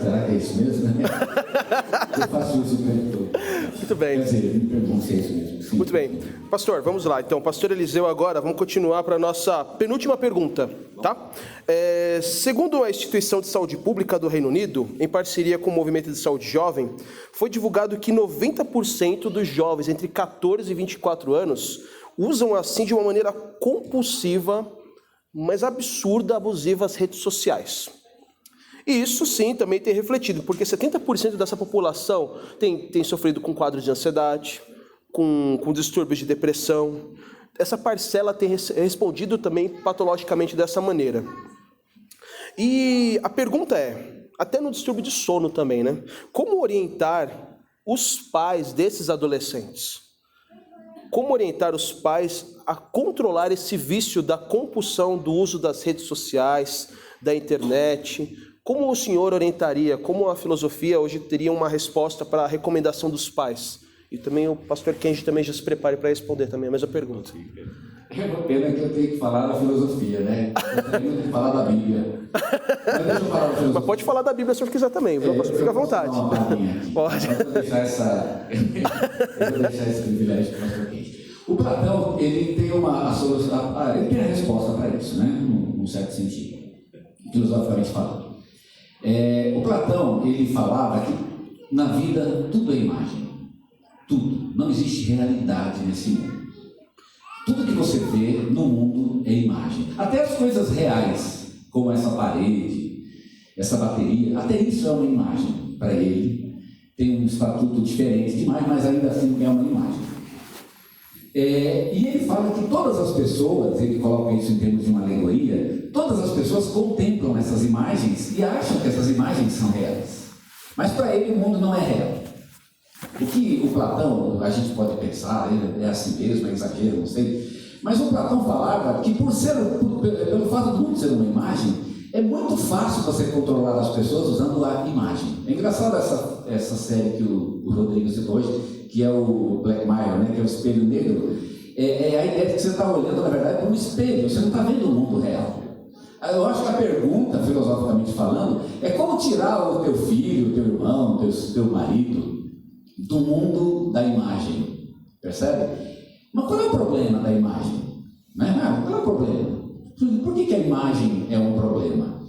Será que é isso mesmo? Eu faço isso o tempo todo. Muito bem. Quer dizer, me pergunto se é isso mesmo. Sim. Muito bem. Pastor, vamos lá. Então, pastor Eliseu, agora vamos continuar para a nossa penúltima pergunta, tá? Segundo a Instituição de Saúde Pública do Reino Unido, em parceria com o Movimento de Saúde Jovem, foi divulgado que 90% dos jovens entre 14 e 24 anos usam assim de uma maneira compulsiva, mas absurda, abusiva as redes sociais. E isso sim também tem refletido, porque 70% dessa população tem sofrido com quadros de ansiedade, com distúrbios de depressão. Essa parcela tem respondido também patologicamente dessa maneira. E a pergunta é, até no distúrbio de sono também, né? Como orientar os pais desses adolescentes? Como orientar os pais a controlar esse vício da compulsão do uso das redes sociais, da internet? Como o senhor orientaria, como a filosofia hoje teria uma resposta para a recomendação dos pais? E também o pastor Kenji também já se prepare para responder também a mesma pergunta. É uma pena que eu tenho que falar da filosofia, né? Eu tenho que falar da Bíblia. Mas deixa eu falar da filosofia. Mas pode falar da Bíblia se o senhor quiser também, viu? Fica à vontade. Pode. Eu vou deixar esse privilégio para o pastor Kenji. O Platão, ele tem uma solução, ele tem a resposta para isso, né? Num certo sentido, filosoficamente falando. O Platão, ele falava que na vida tudo é imagem, tudo, não existe realidade nesse mundo. Tudo que você vê no mundo é imagem, até as coisas reais, como essa parede, essa bateria, até isso é uma imagem para ele. Tem um estatuto diferente de imagem, mas ainda assim é uma imagem. E ele fala que todas as pessoas, ele coloca isso em termos de uma alegoria, todas as pessoas contemplam essas imagens e acham que essas imagens são reais. Mas para ele o mundo não é real. O que o Platão, a gente pode pensar, ele é assim mesmo, é exagero, não sei, mas o Platão falava que pelo fato do mundo ser uma imagem, é muito fácil você controlar as pessoas usando a imagem. É engraçado essa série que o Rodrigo citou hoje, que é o Black Mirror, né, que é o espelho negro. É a ideia de que você está olhando, na verdade, para um espelho, você não está vendo o mundo real. Eu acho que a pergunta, filosoficamente falando, é como tirar o teu filho, o teu irmão, o teu marido do mundo da imagem, percebe? Mas qual é o problema da imagem? Qual é o problema? Por que a imagem é um problema?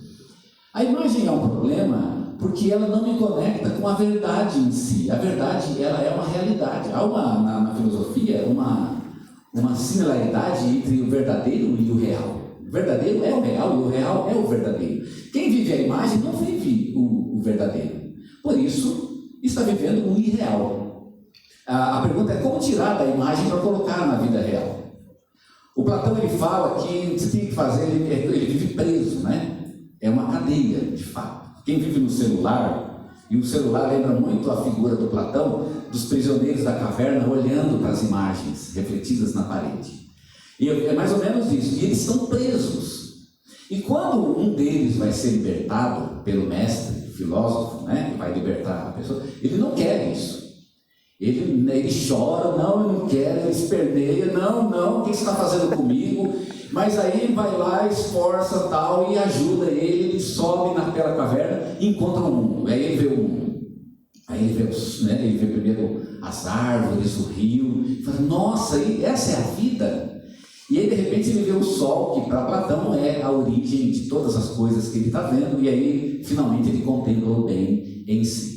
A imagem é um problema porque ela não me conecta com a verdade em si. A verdade, ela é uma realidade. Há na filosofia uma similaridade entre o verdadeiro e o real. O verdadeiro é o real e o real é o verdadeiro. Quem vive a imagem não vive o verdadeiro. Por isso, está vivendo o irreal. A pergunta é como tirar da imagem para colocar na vida real. O Platão, ele fala que você tem que fazer, ele vive preso, né? É uma cadeia, de fato. Quem vive no celular, e o celular lembra muito a figura do Platão, dos prisioneiros da caverna olhando para as imagens refletidas na parede. E é mais ou menos isso. E eles estão presos. E quando um deles vai ser libertado pelo mestre, filósofo, né, que vai libertar a pessoa, ele não quer isso. Ele chora, não, eu não quero, ele esperneia, não, o que você está fazendo comigo? Mas aí ele vai lá, esforça tal, e ajuda ele sobe naquela caverna e encontra o mundo. Aí ele vê o mundo. Aí ele vê primeiro as árvores, o rio, e fala, nossa, essa é a vida? E aí de repente ele vê o sol, que para Platão é a origem de todas as coisas que ele está vendo, e aí finalmente ele contempla o bem em si.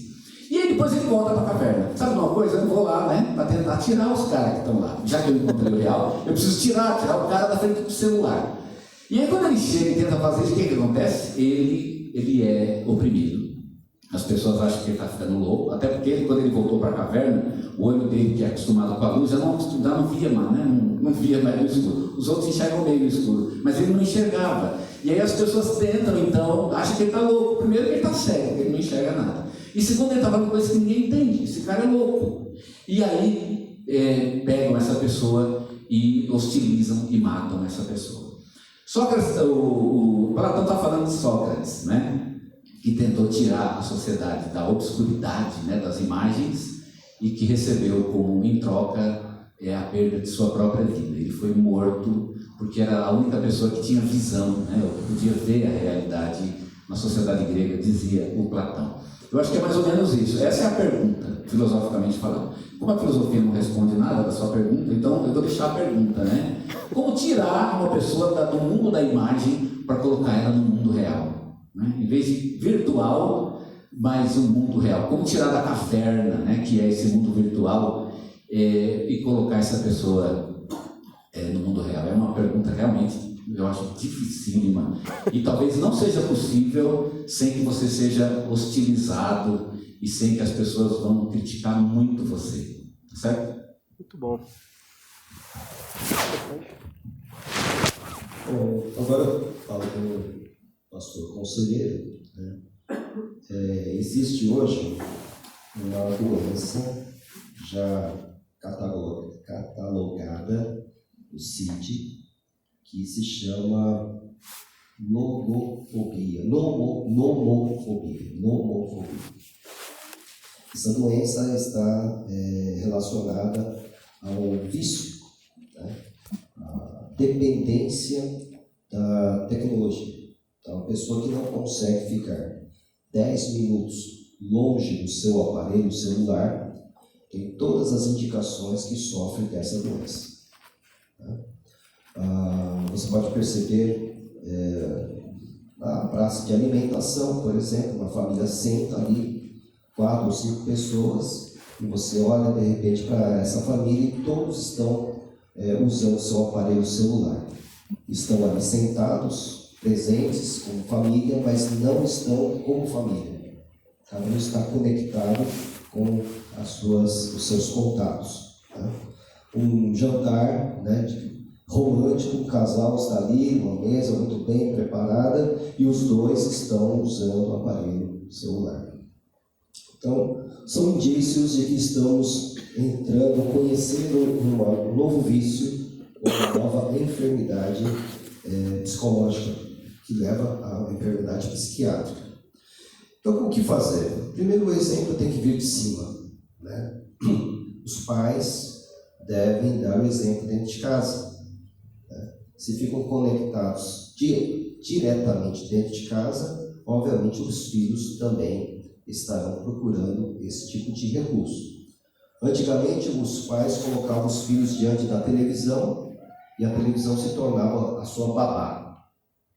E aí depois ele volta para a caverna. Sabe uma coisa? Eu vou lá, né, para tentar tirar os caras que estão lá. Já que eu encontrei o real, eu preciso tirar o cara da frente do celular. E aí quando ele chega e tenta fazer isso, o que acontece? Ele é oprimido. As pessoas acham que ele está ficando louco, até porque quando ele voltou para a caverna, o olho dele, que é acostumado com a luz, já não via mais, né? Não via mais no escuro. Os outros enxergam meio no escuro, mas ele não enxergava. E aí as pessoas tentam, então, acham que ele está louco. Primeiro que ele está cego, ele não enxerga nada. E segundo, ele está falando coisas que ninguém entende. Esse cara é louco. E aí pegam essa pessoa e hostilizam e matam essa pessoa. Sócrates, o Platão está falando de Sócrates, né? Que tentou tirar a sociedade da obscuridade, né, das imagens e que recebeu como em troca a perda de sua própria vida. Ele foi morto porque era a única pessoa que tinha visão, né? Podia ver a realidade na sociedade grega, dizia o Platão. Eu acho que é mais ou menos isso. Essa é a pergunta, filosoficamente falando. Como a filosofia não responde nada da sua pergunta, então eu vou deixar a pergunta, né? Como tirar uma pessoa do mundo da imagem para colocar ela no mundo real, né? Em vez de virtual, mas o mundo real. Como tirar da caverna, né, que é esse mundo virtual, e colocar essa pessoa no mundo real? É uma pergunta realmente, eu acho, dificílima. E talvez não seja possível sem que você seja hostilizado e sem que as pessoas vão criticar muito você. Certo? Muito bom. Bom, agora eu falo com o pastor conselheiro, né? Existe hoje uma doença já catalogada no CID, que se chama nomofobia. Essa doença está relacionada ao vício, né? A dependência da tecnologia. Então, a pessoa que não consegue ficar 10 minutos longe do seu aparelho celular tem todas as indicações que sofre dessa doença. Você pode perceber na praça de alimentação, por exemplo, uma família senta ali, 4 ou 5 pessoas, e você olha de repente para essa família e todos estão usando seu aparelho celular. Estão ali sentados, presentes como família, mas não estão como família. Cada um está conectado com os seus contatos. Tá? Um jantar, né, romântico, um casal está ali, uma mesa muito bem preparada, e os dois estão usando o aparelho celular. Então, são indícios de que estamos entrando, conhecendo um novo vício, uma nova enfermidade psicológica, que leva à enfermidade psiquiátrica. Então, o que fazer? Primeiro, o exemplo tem que vir de cima, né? Os pais devem dar o exemplo dentro de casa, né? Se ficam conectados diretamente dentro de casa, obviamente os filhos também estarão procurando esse tipo de recurso. Antigamente, os pais colocavam os filhos diante da televisão e a televisão se tornava a sua babá,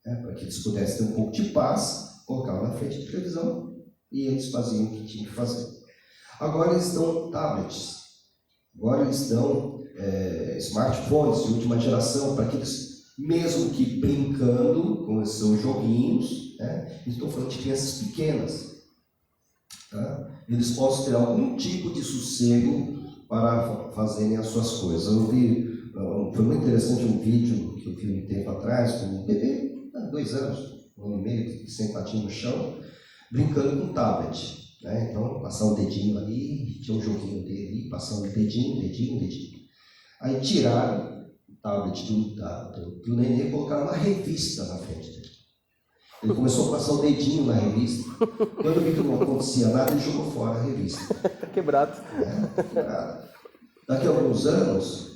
né? Para que eles pudessem ter um pouco de paz, colocavam na frente da televisão e eles faziam o que tinham que fazer. Agora eles dão tablets, agora eles dão smartphones de última geração, para que eles, mesmo que brincando com os seus joguinhos, né? Estou falando de crianças pequenas, tá? Eles possam ter algum tipo de sossego para fazerem as suas coisas. Foi muito interessante um vídeo que eu vi um tempo atrás, com um bebê, 2 anos, 1 ano e meio, sentadinho no chão, brincando com tablet, né? Então, passar o dedinho ali, tinha um joguinho dele ali, passando o dedinho. Aí tiraram o tablet do nenê e colocaram uma revista na frente dele. Ele começou a passar o dedinho na revista. Quando viu que não acontecia nada, ele jogou fora a revista. Quebrado. Quebrado. Daqui a alguns anos,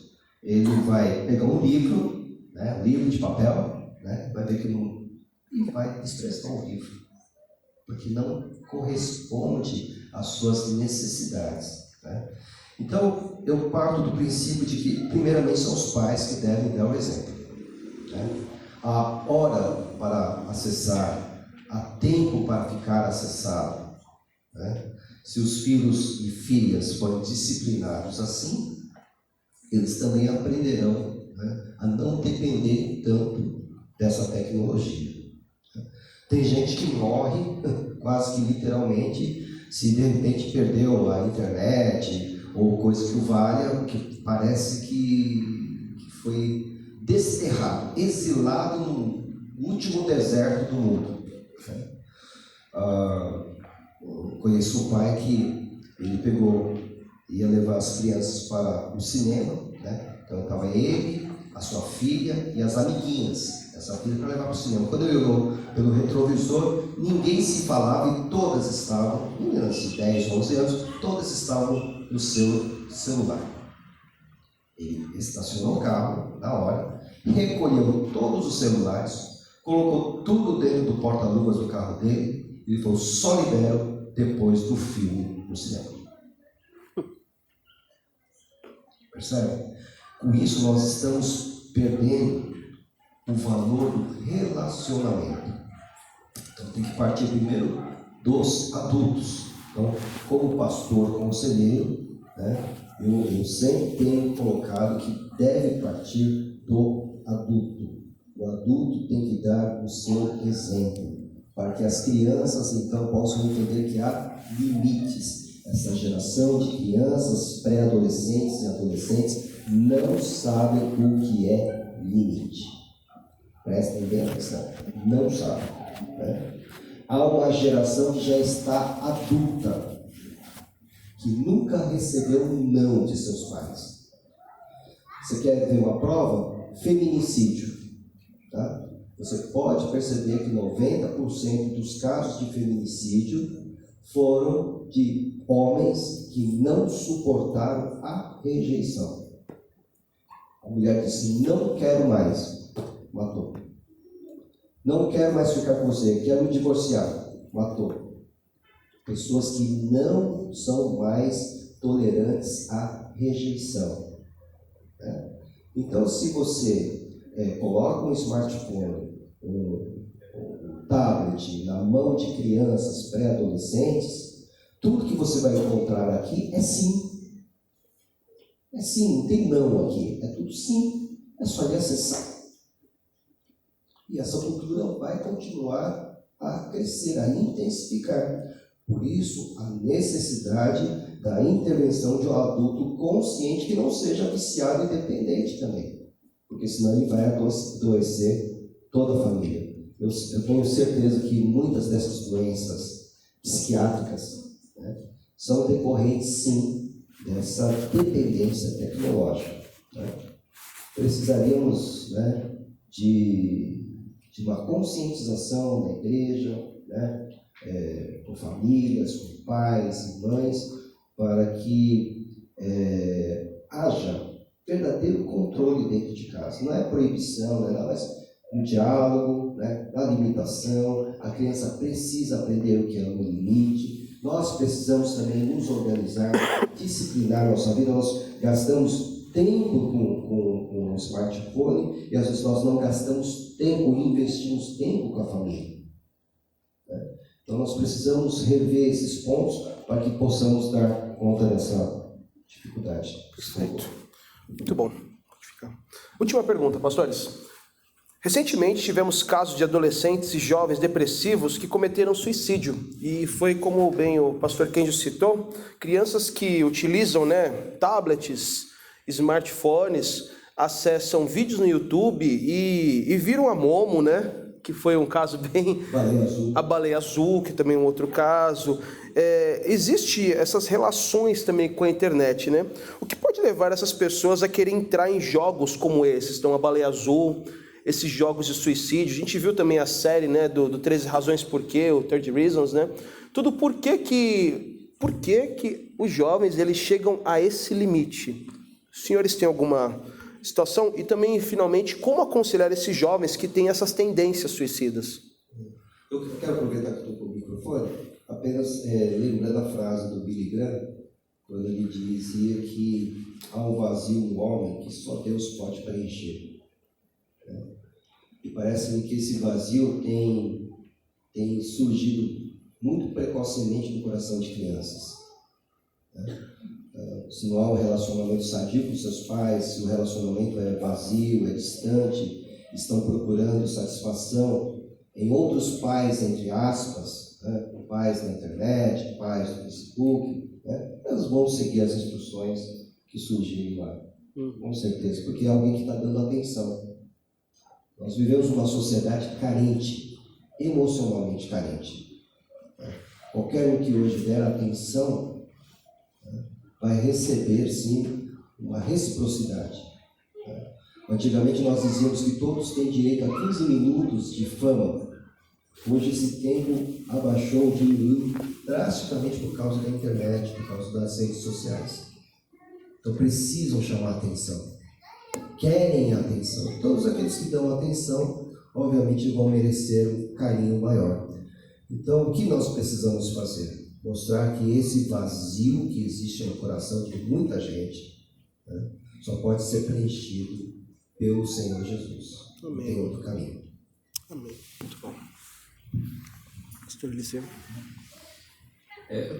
ele vai pegar um livro, né, livro de papel, né, vai ver que não... e vai desprezar o livro, porque não corresponde às suas necessidades, né? Então, eu parto do princípio de que, primeiramente, são os pais que devem dar o exemplo, né? A hora para acessar, há tempo para ficar acessado, né? Se os filhos e filhas forem disciplinados assim, eles também aprenderão, né, a não depender tanto dessa tecnologia. Tem gente que morre, quase que literalmente, se de repente perdeu a internet ou coisa que o valha, porque parece que foi desterrado, exilado no último deserto do mundo. Eu conheço um pai que ele ia levar as crianças para o cinema, né? Então estava ele, a sua filha e as amiguinhas, essa filha para levar para o cinema. Quando ele olhou pelo retrovisor, ninguém se falava e todas estavam, meninas de 10, 11 anos, todas estavam salvo do seu celular. Ele estacionou o carro na hora, recolheu todos os celulares, colocou tudo dentro do porta-luvas do carro dele e falou: só libero depois do filme no cinema. Percebe? Com isso nós estamos perdendo o valor do relacionamento. Então tem que partir primeiro dos adultos. Então, como pastor conselheiro, né, eu sempre tenho colocado que deve partir do adulto. O adulto tem que dar o seu exemplo, para que as crianças então possam entender que há limites. Essa geração de crianças, pré-adolescentes e adolescentes não sabem o que é limite. Prestem bem atenção, não sabem, né? Há uma geração que já está adulta, que nunca recebeu um não de seus pais. Você quer ver uma prova? Feminicídio. Tá? Você pode perceber que 90% dos casos de feminicídio foram de homens que não suportaram a rejeição. A mulher disse: não quero mais, matou. Não quero mais ficar com você, quero me divorciar, matou. Pessoas que não são mais tolerantes à rejeição. Né? Então, se você coloca um smartphone, um tablet na mão de crianças pré-adolescentes, tudo que você vai encontrar aqui é sim. É sim, não tem não aqui, é tudo sim. É só ele acessar. E essa cultura vai continuar a crescer, a intensificar. Por isso, a necessidade da intervenção de um adulto consciente que não seja viciado e dependente também. Porque senão ele vai adoecer toda a família. Eu tenho certeza que muitas dessas doenças psiquiátricas, né, são decorrentes, sim, dessa dependência tecnológica. Né? Precisaríamos, né, de uma conscientização na igreja, né, com famílias, com pais e mães, para que haja verdadeiro controle dentro de casa. Não é proibição, não é nada, mas no diálogo, né, na limitação. A criança precisa aprender o que é um limite. Nós precisamos também nos organizar, disciplinar nossa vida. Nós gastamos tempo com o smartphone e às vezes nós não gastamos tempo e investimos tempo com a família. Né? Então nós precisamos rever esses pontos para que possamos dar conta dessa dificuldade. Perfeito. Muito bom. Última pergunta, pastores. Recentemente tivemos casos de adolescentes e jovens depressivos que cometeram suicídio. E foi como bem o pastor Kenji citou, crianças que utilizam, né, tablets, smartphones, acessam vídeos no YouTube e viram a Momo, né? Que foi um caso bem... A Baleia Azul, que também é um outro caso. Existe essas relações também com a internet, né? O que pode levar essas pessoas a querer entrar em jogos como esses? Então, a Baleia Azul, esses jogos de suicídio. A gente viu também a série, né, do 13 Razões Por Quê, o 30 Reasons, né? Tudo por que os jovens eles chegam a esse limite? Os senhores têm alguma situação? E também, finalmente, como aconselhar esses jovens que têm essas tendências suicidas? Eu quero aproveitar que estou com o microfone, apenas lembrando a frase do Billy Graham, quando ele dizia que há um vazio no homem que só Deus pode preencher. Né? E parece-me que esse vazio tem surgido muito precocemente no coração de crianças. Né? Se não há um relacionamento sadio com seus pais, se o relacionamento é vazio, é distante, estão procurando satisfação em outros pais, entre aspas, né? Pais na internet, pais no Facebook, né? Eles vão seguir as instruções que surgirem lá, com certeza, porque é alguém que está dando atenção. Nós vivemos uma sociedade carente, emocionalmente carente. Qualquer um que hoje der atenção vai receber, sim, uma reciprocidade. Antigamente nós dizíamos que todos têm direito a 15 minutos de fama. Hoje esse tempo abaixou, diminuiu drasticamente por causa da internet, por causa das redes sociais. Então precisam chamar atenção, querem atenção. Todos aqueles que dão atenção, obviamente, vão merecer um carinho maior. Então, o que nós precisamos fazer? Mostrar que esse vazio que existe no coração de muita gente, né, só pode ser preenchido pelo Senhor Jesus. Amém. Não tem outro caminho. Amém. Muito bom. Pastor Eliseu.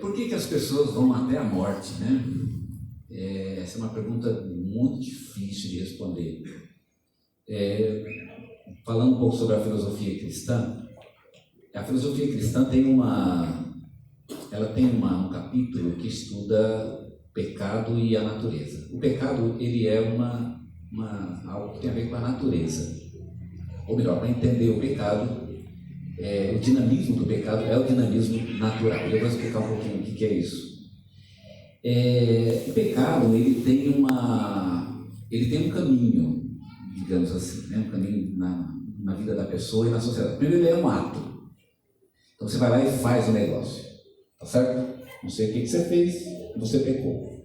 Por que as pessoas vão até a morte, né? Essa é uma pergunta muito difícil de responder. Falando um pouco sobre a filosofia cristã, a filosofia cristã tem um capítulo que estuda pecado e a natureza. O pecado, ele é algo que tem a ver com a natureza. Ou melhor, para entender o pecado, o dinamismo do pecado é o dinamismo natural. Eu vou explicar um pouquinho o que é isso. O pecado, ele tem um caminho, digamos assim, né? Um caminho na vida da pessoa e na sociedade. Primeiro, ele é um ato. Então você vai lá e faz o negócio, tá certo? Não sei o que você fez, você pecou.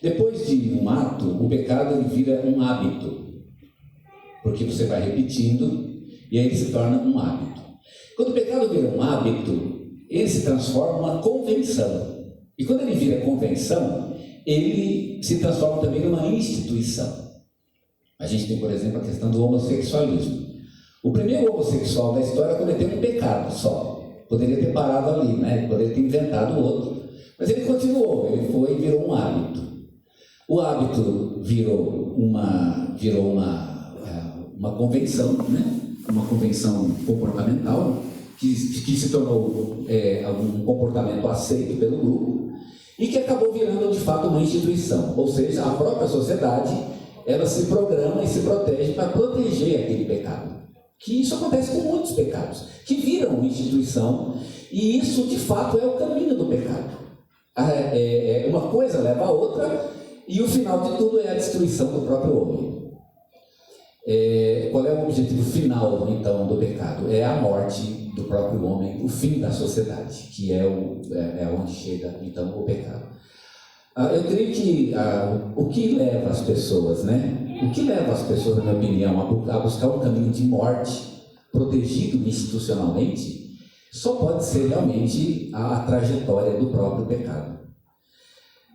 Depois de um ato, o pecado ele vira um hábito, porque você vai repetindo e aí ele se torna um hábito. Quando o pecado vira um hábito, ele se transforma em uma convenção. E quando ele vira convenção, ele se transforma também numa instituição. A gente tem, por exemplo, a questão do homossexualismo. O primeiro homossexual da história cometeu um pecado só. Poderia ter parado ali, né? Poderia ter inventado outro. Mas ele continuou, ele foi e virou um hábito. O hábito virou uma convenção, né? Uma convenção comportamental, que se tornou um comportamento aceito pelo grupo e que acabou virando de fato uma instituição, ou seja, a própria sociedade ela se programa e se protege para proteger aquele pecado, que isso acontece com muitos pecados, que viram uma instituição e isso de fato é o caminho do pecado. Uma coisa leva a outra e o final de tudo é a destruição do próprio homem. Qual é o objetivo final, então, do pecado? É a morte do próprio homem, o fim da sociedade, que é onde chega, então, o pecado. Eu creio que o que leva as pessoas, né? O que leva as pessoas, na minha opinião, a buscar um caminho de morte, protegido institucionalmente, só pode ser realmente a trajetória do próprio pecado.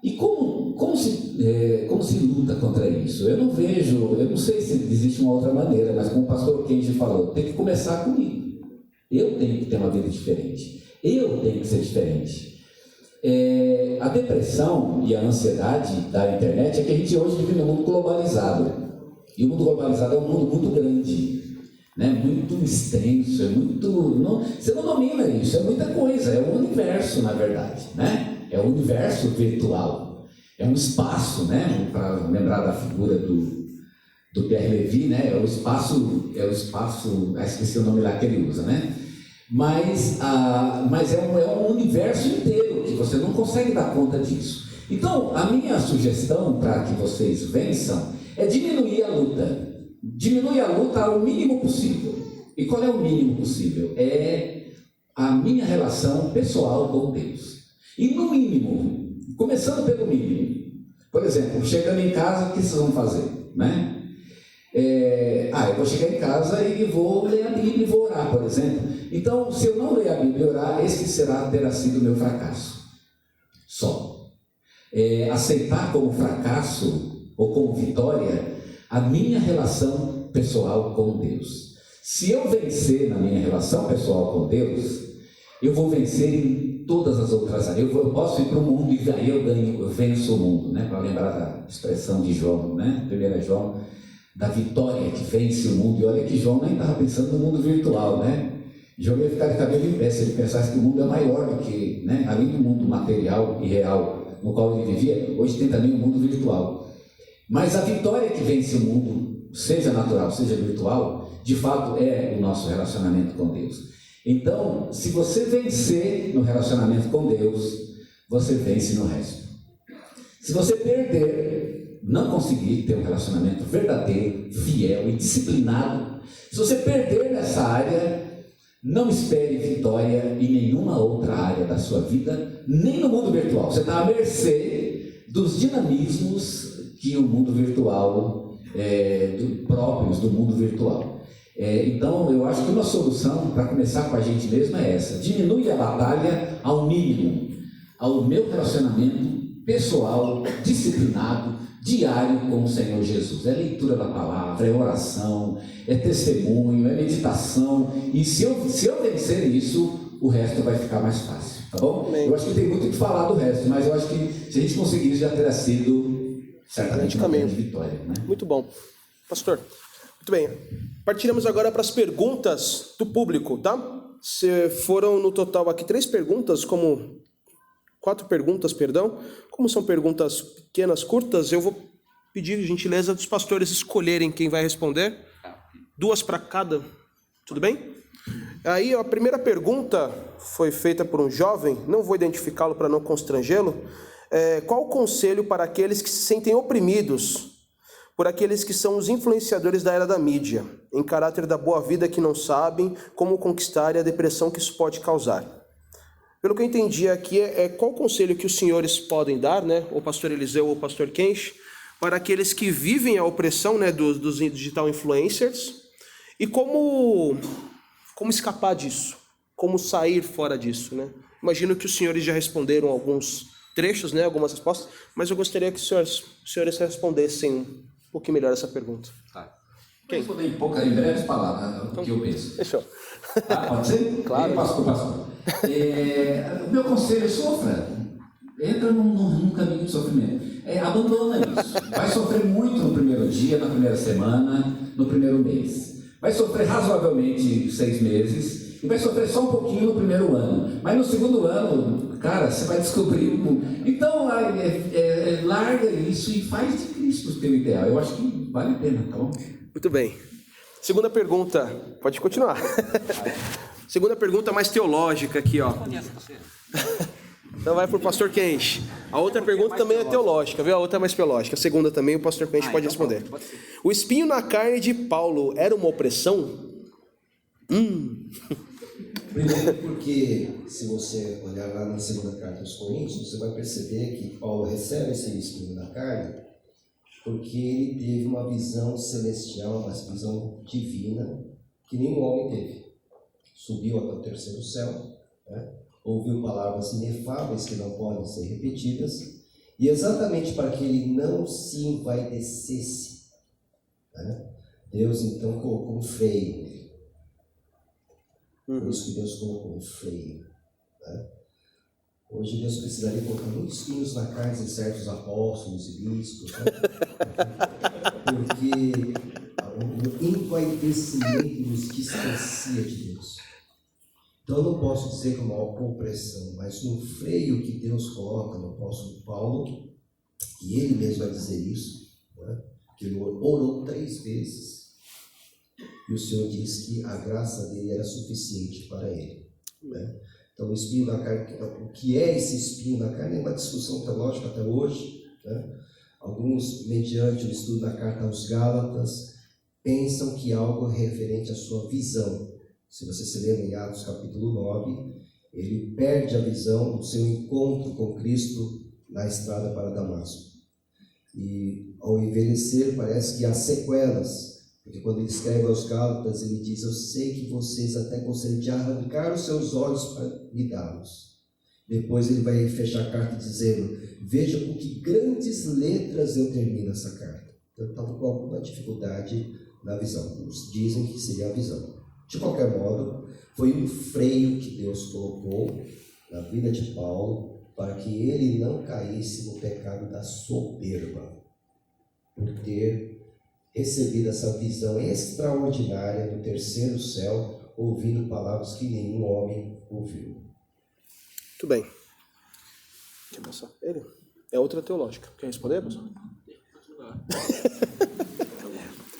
E como se luta contra isso? Eu não sei se existe uma outra maneira, mas como o pastor Kenji falou, tem que começar comigo. Eu tenho que ter uma vida diferente. Eu tenho que ser diferente. A depressão e a ansiedade da internet é que a gente hoje vive num mundo globalizado. E o mundo globalizado é um mundo muito grande, né? Muito extenso, você não domina isso, é muita coisa, é um universo, na verdade, né? É o universo virtual, é um espaço, né? Para lembrar da figura do Pierre Levy, né? É o espaço, esqueci o nome lá que ele usa, né? Mas é um universo inteiro que você não consegue dar conta disso. Então, a minha sugestão para que vocês vençam é diminuir a luta. Diminuir a luta ao mínimo possível. E qual é o mínimo possível? É a minha relação pessoal com Deus. E no mínimo, começando pelo mínimo. Por exemplo, chegando em casa, o que vocês vão fazer? Né? Eu vou chegar em casa e vou ler a Bíblia e vou orar, por exemplo. Então, se eu não ler a Bíblia e orar, esse terá sido o meu fracasso. Só. Aceitar como fracasso ou como vitória a minha relação pessoal com Deus. Se eu vencer na minha relação pessoal com Deus, eu vou vencer em todas as outras áreas. Eu posso ir para o mundo e aí eu venço o mundo, né? Para lembrar da expressão de João, né? 1 João, da vitória que vence o mundo. E olha que João nem estava pensando no mundo virtual, né? João ia ficar de cabelo em pé se ele pensasse que o mundo é maior do que, né? Além do mundo material e real no qual ele vivia, hoje tem também o mundo virtual. Mas a vitória que vence o mundo, seja natural, seja virtual, de fato é o nosso relacionamento com Deus. Então, se você vencer no relacionamento com Deus, você vence no resto. Se você perder, não conseguir ter um relacionamento verdadeiro, fiel e disciplinado, se você perder nessa área, Não espere vitória em nenhuma outra área da sua vida, nem no mundo virtual. Você está à mercê dos dinamismos que o mundo virtual, próprios do mundo virtual. Então, eu acho que uma solução para começar com a gente mesmo é essa: diminui a batalha ao mínimo, ao meu relacionamento pessoal, disciplinado, diário com o Senhor Jesus. É leitura da palavra, é oração, é testemunho, é meditação. E se eu vencer isso, o resto vai ficar mais fácil, tá bom? Amém. Eu acho que tem muito o que falar do resto, mas eu acho que se a gente conseguir isso, já terá sido certamente uma grande vitória, né? Muito bom. Pastor, muito bem. Partiremos agora para as perguntas do público, tá? Foram no total aqui 4 perguntas, perdão. Como são perguntas pequenas, curtas, eu vou pedir a gentileza dos pastores escolherem quem vai responder. 2 para cada, tudo bem? Aí a primeira pergunta foi feita por um jovem, não vou identificá-lo para não constrangê-lo. Qual o conselho para aqueles que se sentem oprimidos por aqueles que são os influenciadores da era da mídia, em caráter da boa vida, que não sabem como conquistar, e a depressão que isso pode causar? Pelo que eu entendi aqui, qual o conselho que os senhores podem dar, né, o pastor Eliseu ou o pastor Kensh, para aqueles que vivem a opressão, né, dos digital influencers, e como escapar disso, como sair fora disso, né? Imagino que os senhores já responderam alguns trechos, né, algumas respostas, mas eu gostaria que os senhores respondessem um pouquinho melhor essa pergunta. Tá. Vou responder em breves palavras o que eu penso. Fechou. Pode ser? Claro. Pastor. O meu conselho é: sofra. Entra num caminho de sofrimento. Abandona isso. Vai sofrer muito no primeiro dia, na primeira semana, no primeiro mês. Vai sofrer razoavelmente 6 meses. E vai sofrer só um pouquinho no primeiro ano. Mas no segundo ano, cara, você vai descobrir. Então, larga isso e faz de Cristo o teu ideal. Eu acho que vale a pena, tá bom? Muito bem. Segunda pergunta. Pode continuar. Segunda pergunta mais teológica aqui, ó. Então vai para o pastor Kensh. A outra pergunta também é teológica, viu? A outra é mais teológica. A segunda também o pastor Kensh pode responder. O espinho na carne de Paulo era uma opressão? Primeiro porque, se você olhar lá na segunda carta aos Coríntios, você vai perceber que Paulo recebe esse espinho na carne porque ele teve uma visão celestial, uma visão divina, que nenhum homem teve. Subiu até o terceiro céu, né? Ouviu palavras inefáveis que não podem ser repetidas, e exatamente para que ele não se envaidecesse, né? Deus então colocou um freio nele. Por isso que Deus colocou um freio, né? Hoje Deus precisaria colocar muitos espinhos na carne de certos apóstolos e bispos, né? Porque o envaidecimento nos distancia de Deus. Então eu não posso dizer que é uma opressão, mas no freio que Deus coloca no apóstolo Paulo, e ele mesmo vai dizer isso, né? Que ele orou 3 vezes, e o Senhor disse que a graça dele era suficiente para ele, né? Então o espinho na carne, o que é esse espinho na carne é uma discussão teológica até hoje, né? Alguns, mediante o estudo da carta aos Gálatas, pensam que algo é referente à sua visão. Se você se lembra em Atos capítulo 9, ele perde a visão do seu encontro com Cristo na estrada para Damasco. E ao envelhecer parece que há sequelas, porque quando ele escreve aos Gálatas, ele diz: eu sei que vocês até gostariam de arrancar os seus olhos para me dá-los. Depois ele vai fechar a carta dizendo: veja com que grandes letras eu termino essa carta. Então eu estava com alguma dificuldade na visão. Uns dizem que seria a visão. De qualquer modo, foi um freio que Deus colocou na vida de Paulo para que ele não caísse no pecado da soberba, por ter recebido essa visão extraordinária do terceiro céu, ouvindo palavras que nenhum homem ouviu. Muito bem. Quer passar? Ele? É outra teológica. Quer responder, pastor?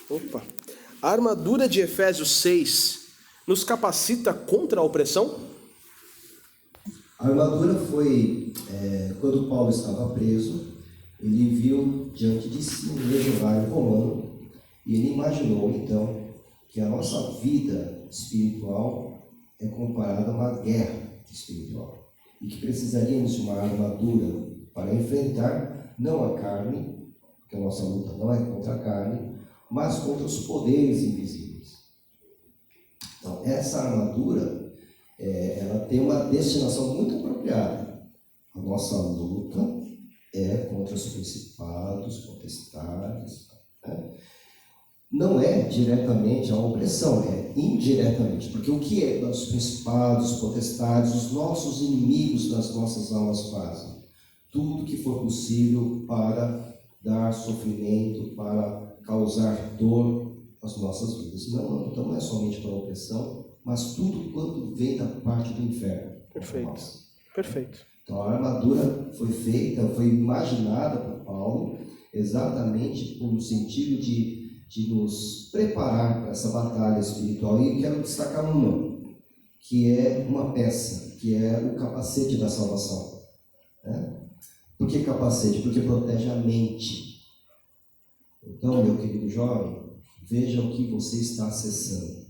Opa. A armadura de Efésios 6 nos capacita contra a opressão? A armadura foi, quando Paulo estava preso, ele viu diante de si um legionário romano, e ele imaginou então que a nossa vida espiritual é comparada a uma guerra espiritual e que precisaríamos de uma armadura para enfrentar não a carne, porque a nossa luta não é contra a carne, mas contra os poderes invisíveis. Então, essa armadura, ela tem uma destinação muito apropriada. A nossa luta é contra os principados, potestades, né? Não é diretamente a opressão, é indiretamente, porque o que é os principados, potestades, os nossos inimigos das nossas almas fazem? Tudo que for possível para dar sofrimento, para causar dor às nossas vidas. Não, então não é somente para a opressão, mas tudo quanto vem da parte do inferno. Perfeito, perfeito. Então a armadura foi feita, foi imaginada por Paulo exatamente no sentido de nos preparar para essa batalha espiritual. E quero destacar uma, que é uma peça, que é o capacete da salvação, né? Por que capacete? Porque protege a mente. Então, meu querido jovem, veja o que você está acessando,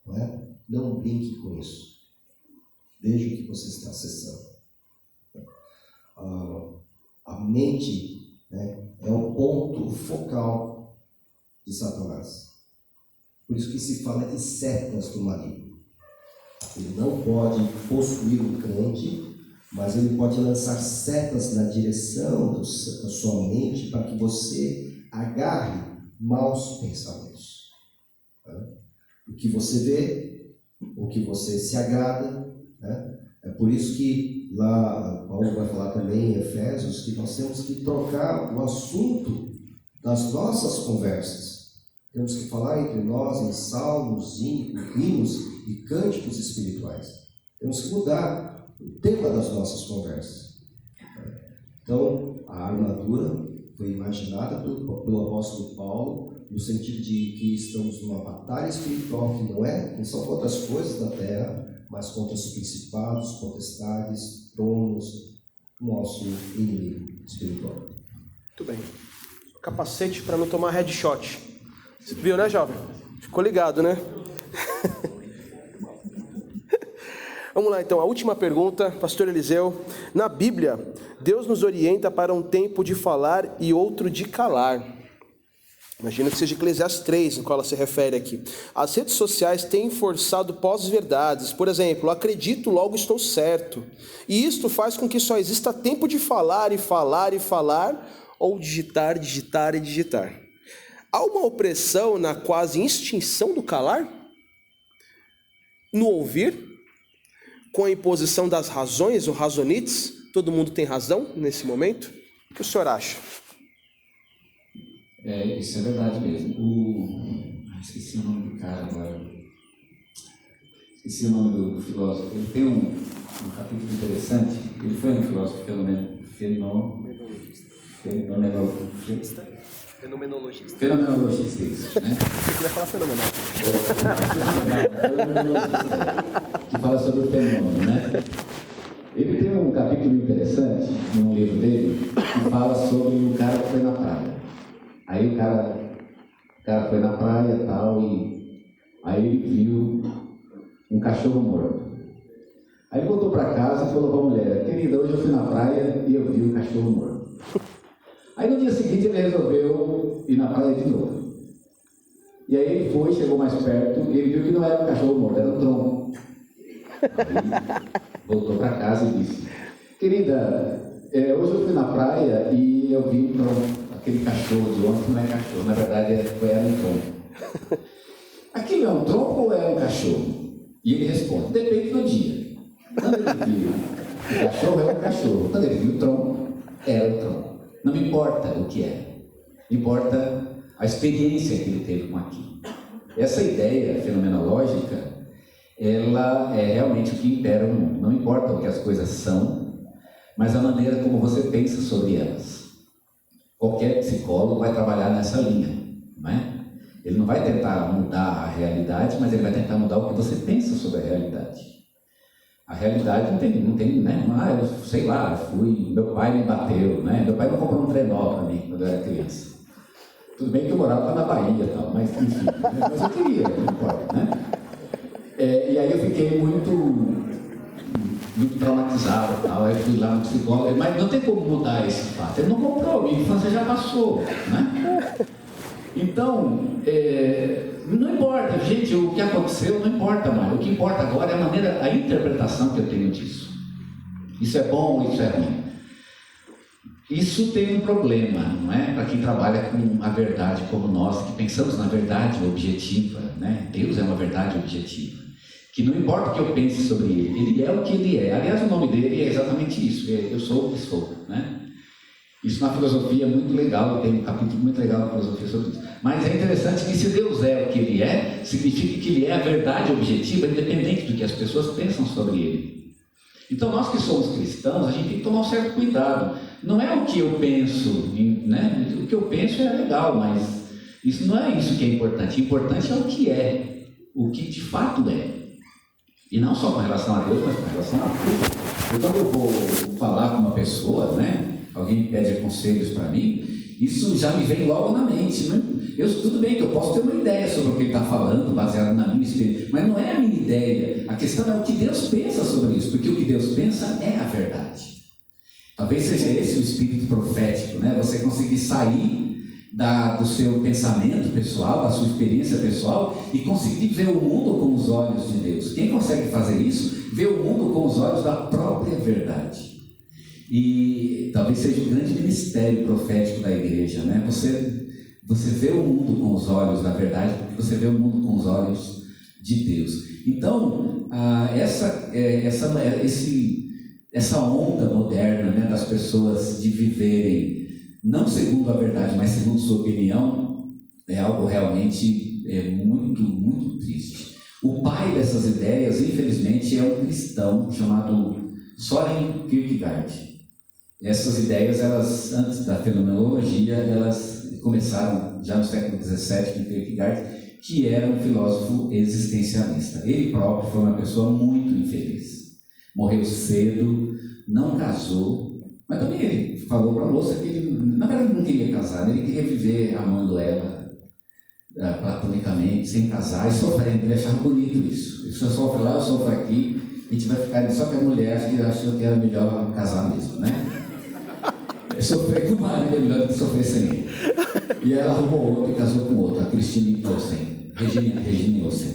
não é? Não brinque com isso. Veja o que você está acessando. A mente, né, é o ponto focal de Satanás. Por isso que se fala de setas do maligno. Ele não pode possuir um crente, mas ele pode lançar setas na direção da sua mente para que você agarre maus pensamentos. O que você vê, o que você se agrada, né? É por isso que lá Paulo vai falar também em Efésios que nós temos que trocar o assunto das nossas conversas. Temos que falar entre nós em salmos, hinos e cânticos espirituais. Temos que mudar o tema das nossas conversas. Então, a armadura foi imaginada pelo apóstolo Paulo no sentido de que estamos numa batalha espiritual que não são contra as coisas da terra, mas contra os principados, potestades, tronos, nosso inimigo espiritual. Muito bem. Capacete para não tomar headshot. Você viu, né, jovem? Ficou ligado, né? Vamos lá, então. A última pergunta, pastor Eliseu. Na Bíblia, Deus nos orienta para um tempo de falar e outro de calar. Imagino que seja Eclesiastes 3, no qual ela se refere aqui. As redes sociais têm forçado pós-verdades. Por exemplo, acredito, logo estou certo. E isto faz com que só exista tempo de falar e falar e falar, ou digitar, digitar e digitar. Há uma opressão na quase extinção do calar? No ouvir? Com a imposição das razões, ou razonites? Todo mundo tem razão nesse momento? O que o senhor acha? Isso é verdade mesmo. Esqueci o nome do cara agora. Esqueci o nome do filósofo. Ele tem um capítulo interessante. Ele foi um filósofo fenomenologista, isso, né? Você queria falar fenomenal. Que fala sobre o fenômeno, né? Ele tem um capítulo interessante num livro dele que fala sobre um cara que foi na praia. Aí o cara foi na praia e tal, e aí ele viu um cachorro morto. Aí ele voltou para casa e falou para a mulher: querida, hoje eu fui na praia e eu vi um cachorro morto. Aí no dia seguinte ele resolveu ir na praia de novo. E aí ele foi, chegou mais perto e ele viu que não era um cachorro morto, era um tronco. Aí voltou para casa e disse: querida, hoje eu fui na praia e eu vi um tronco. Aquele cachorro de ontem não é cachorro, na verdade era um tronco. Aquilo é um tronco ou é um cachorro? E ele responde: depende do dia. Quando ele viu o cachorro, é um cachorro. Quando ele viu o tronco, era um tronco. Não me importa o que é, importa a experiência que ele teve com aquilo. Essa ideia fenomenológica, ela é realmente o que impera no mundo. Não importa o que as coisas são, mas a maneira como você pensa sobre elas. Qualquer psicólogo vai trabalhar nessa linha, não é? Ele não vai tentar mudar a realidade, mas ele vai tentar mudar o que você pensa sobre a realidade. A realidade não tem, né? Eu sei lá, meu pai me bateu, né? Meu pai não comprou um trenó para mim quando eu era criança. Tudo bem que eu morava lá na Bahia e tal, mas enfim, mas eu queria, não pode, né? E aí eu fiquei muito traumatizado, tal. Aí fui lá no psicólogo, mas não tem como mudar esse fato. Ele não comprou, minha infância já passou, né? Então, não importa, gente, o que aconteceu não importa mais. O que importa agora é a maneira, a interpretação que eu tenho disso. Isso é bom, isso é ruim. Isso tem um problema, não é? Para quem trabalha com a verdade, como nós, que pensamos na verdade objetiva, né? Deus é uma verdade objetiva. Que não importa o que eu pense sobre ele é o que ele é. Aliás, o nome dele é exatamente isso, eu sou o que sou, né? Isso na filosofia é muito legal, tem um capítulo muito legal na filosofia sobre isso. Mas é interessante que se Deus é o que ele é, significa que ele é a verdade objetiva, independente do que as pessoas pensam sobre ele. Então nós que somos cristãos, a gente tem que tomar um certo cuidado. Não é o que eu penso, né? O que eu penso é legal, mas isso não é isso que é importante. O importante é o que de fato é. E não só com relação a Deus, mas com relação a tudo. Então eu vou falar com uma pessoa, né? Alguém pede conselhos para mim, isso já me vem logo na mente. Tudo bem que eu posso ter uma ideia sobre o que ele está falando, baseado na minha experiência, mas não é a minha ideia. A questão é o que Deus pensa sobre isso, porque o que Deus pensa é a verdade. Talvez seja esse o espírito profético, né? Você conseguir sair do seu pensamento pessoal, da sua experiência pessoal e conseguir ver o mundo com os olhos de Deus. Quem consegue fazer isso, vê o mundo com os olhos da própria verdade. E talvez seja o grande ministério profético da igreja, né? Você vê o mundo com os olhos da verdade, porque você vê o mundo com os olhos de Deus. Então, essa onda moderna, né, das pessoas de viverem não segundo a verdade, mas segundo sua opinião, é algo realmente muito, muito triste. O pai dessas ideias, infelizmente, é um cristão chamado Søren Kierkegaard. Essas ideias, antes da fenomenologia, elas começaram já no século XVII com Kierkegaard, que era um filósofo existencialista. Ele próprio foi uma pessoa muito infeliz. Morreu cedo, não casou, mas também ele falou para a moça que ele, na verdade, não queria casar, ele queria viver amando ela platonicamente, sem casar e sofrendo. Ele achava bonito isso. Ele sofre lá, eu sofro aqui, a gente vai ficar. Só que a mulher achou que era melhor casar mesmo, né? Sofrer com o marido é melhor do que sofrer sem ele. E ela arrumou outro e casou com outro, a Christine Olsen, Regine Olsen.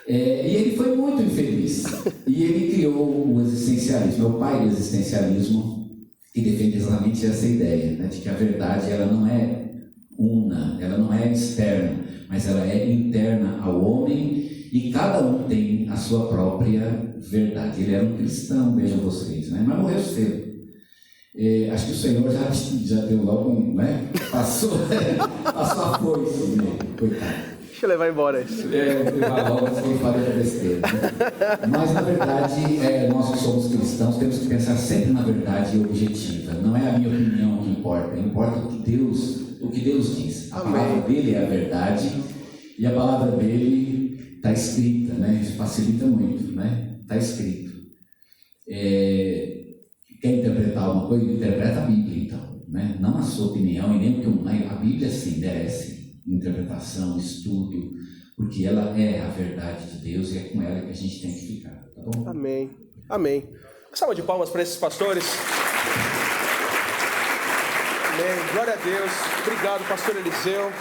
E ele foi muito infeliz. E ele criou o existencialismo, é o pai do existencialismo, que defende exatamente essa ideia, né, de que a verdade ela não é una, ela não é externa, mas ela é interna ao homem e cada um tem a sua própria verdade. Ele era um cristão, vejam vocês, né, mas morreu cedo. Acho que o Senhor já deu logo, né? Passou a foice, né? Coitado. Deixa eu levar embora isso. Levar logo, sem fazer besteira. Mas, na verdade, nós que somos cristãos temos que pensar sempre na verdade objetiva. Não é a minha opinião que importa, importa o que Deus diz. A palavra dele é a verdade e a palavra dele está escrita, né? Isso facilita muito, né? Está escrito. Quer interpretar alguma coisa? Interpreta a Bíblia, então, né? Não a sua opinião e nem o que a Bíblia sim merece interpretação, estudo, porque ela é a verdade de Deus e é com ela que a gente tem que ficar, tá bom? Amém, amém. Uma salva de palmas para esses pastores. Amém, glória a Deus. Obrigado, pastor Eliseu.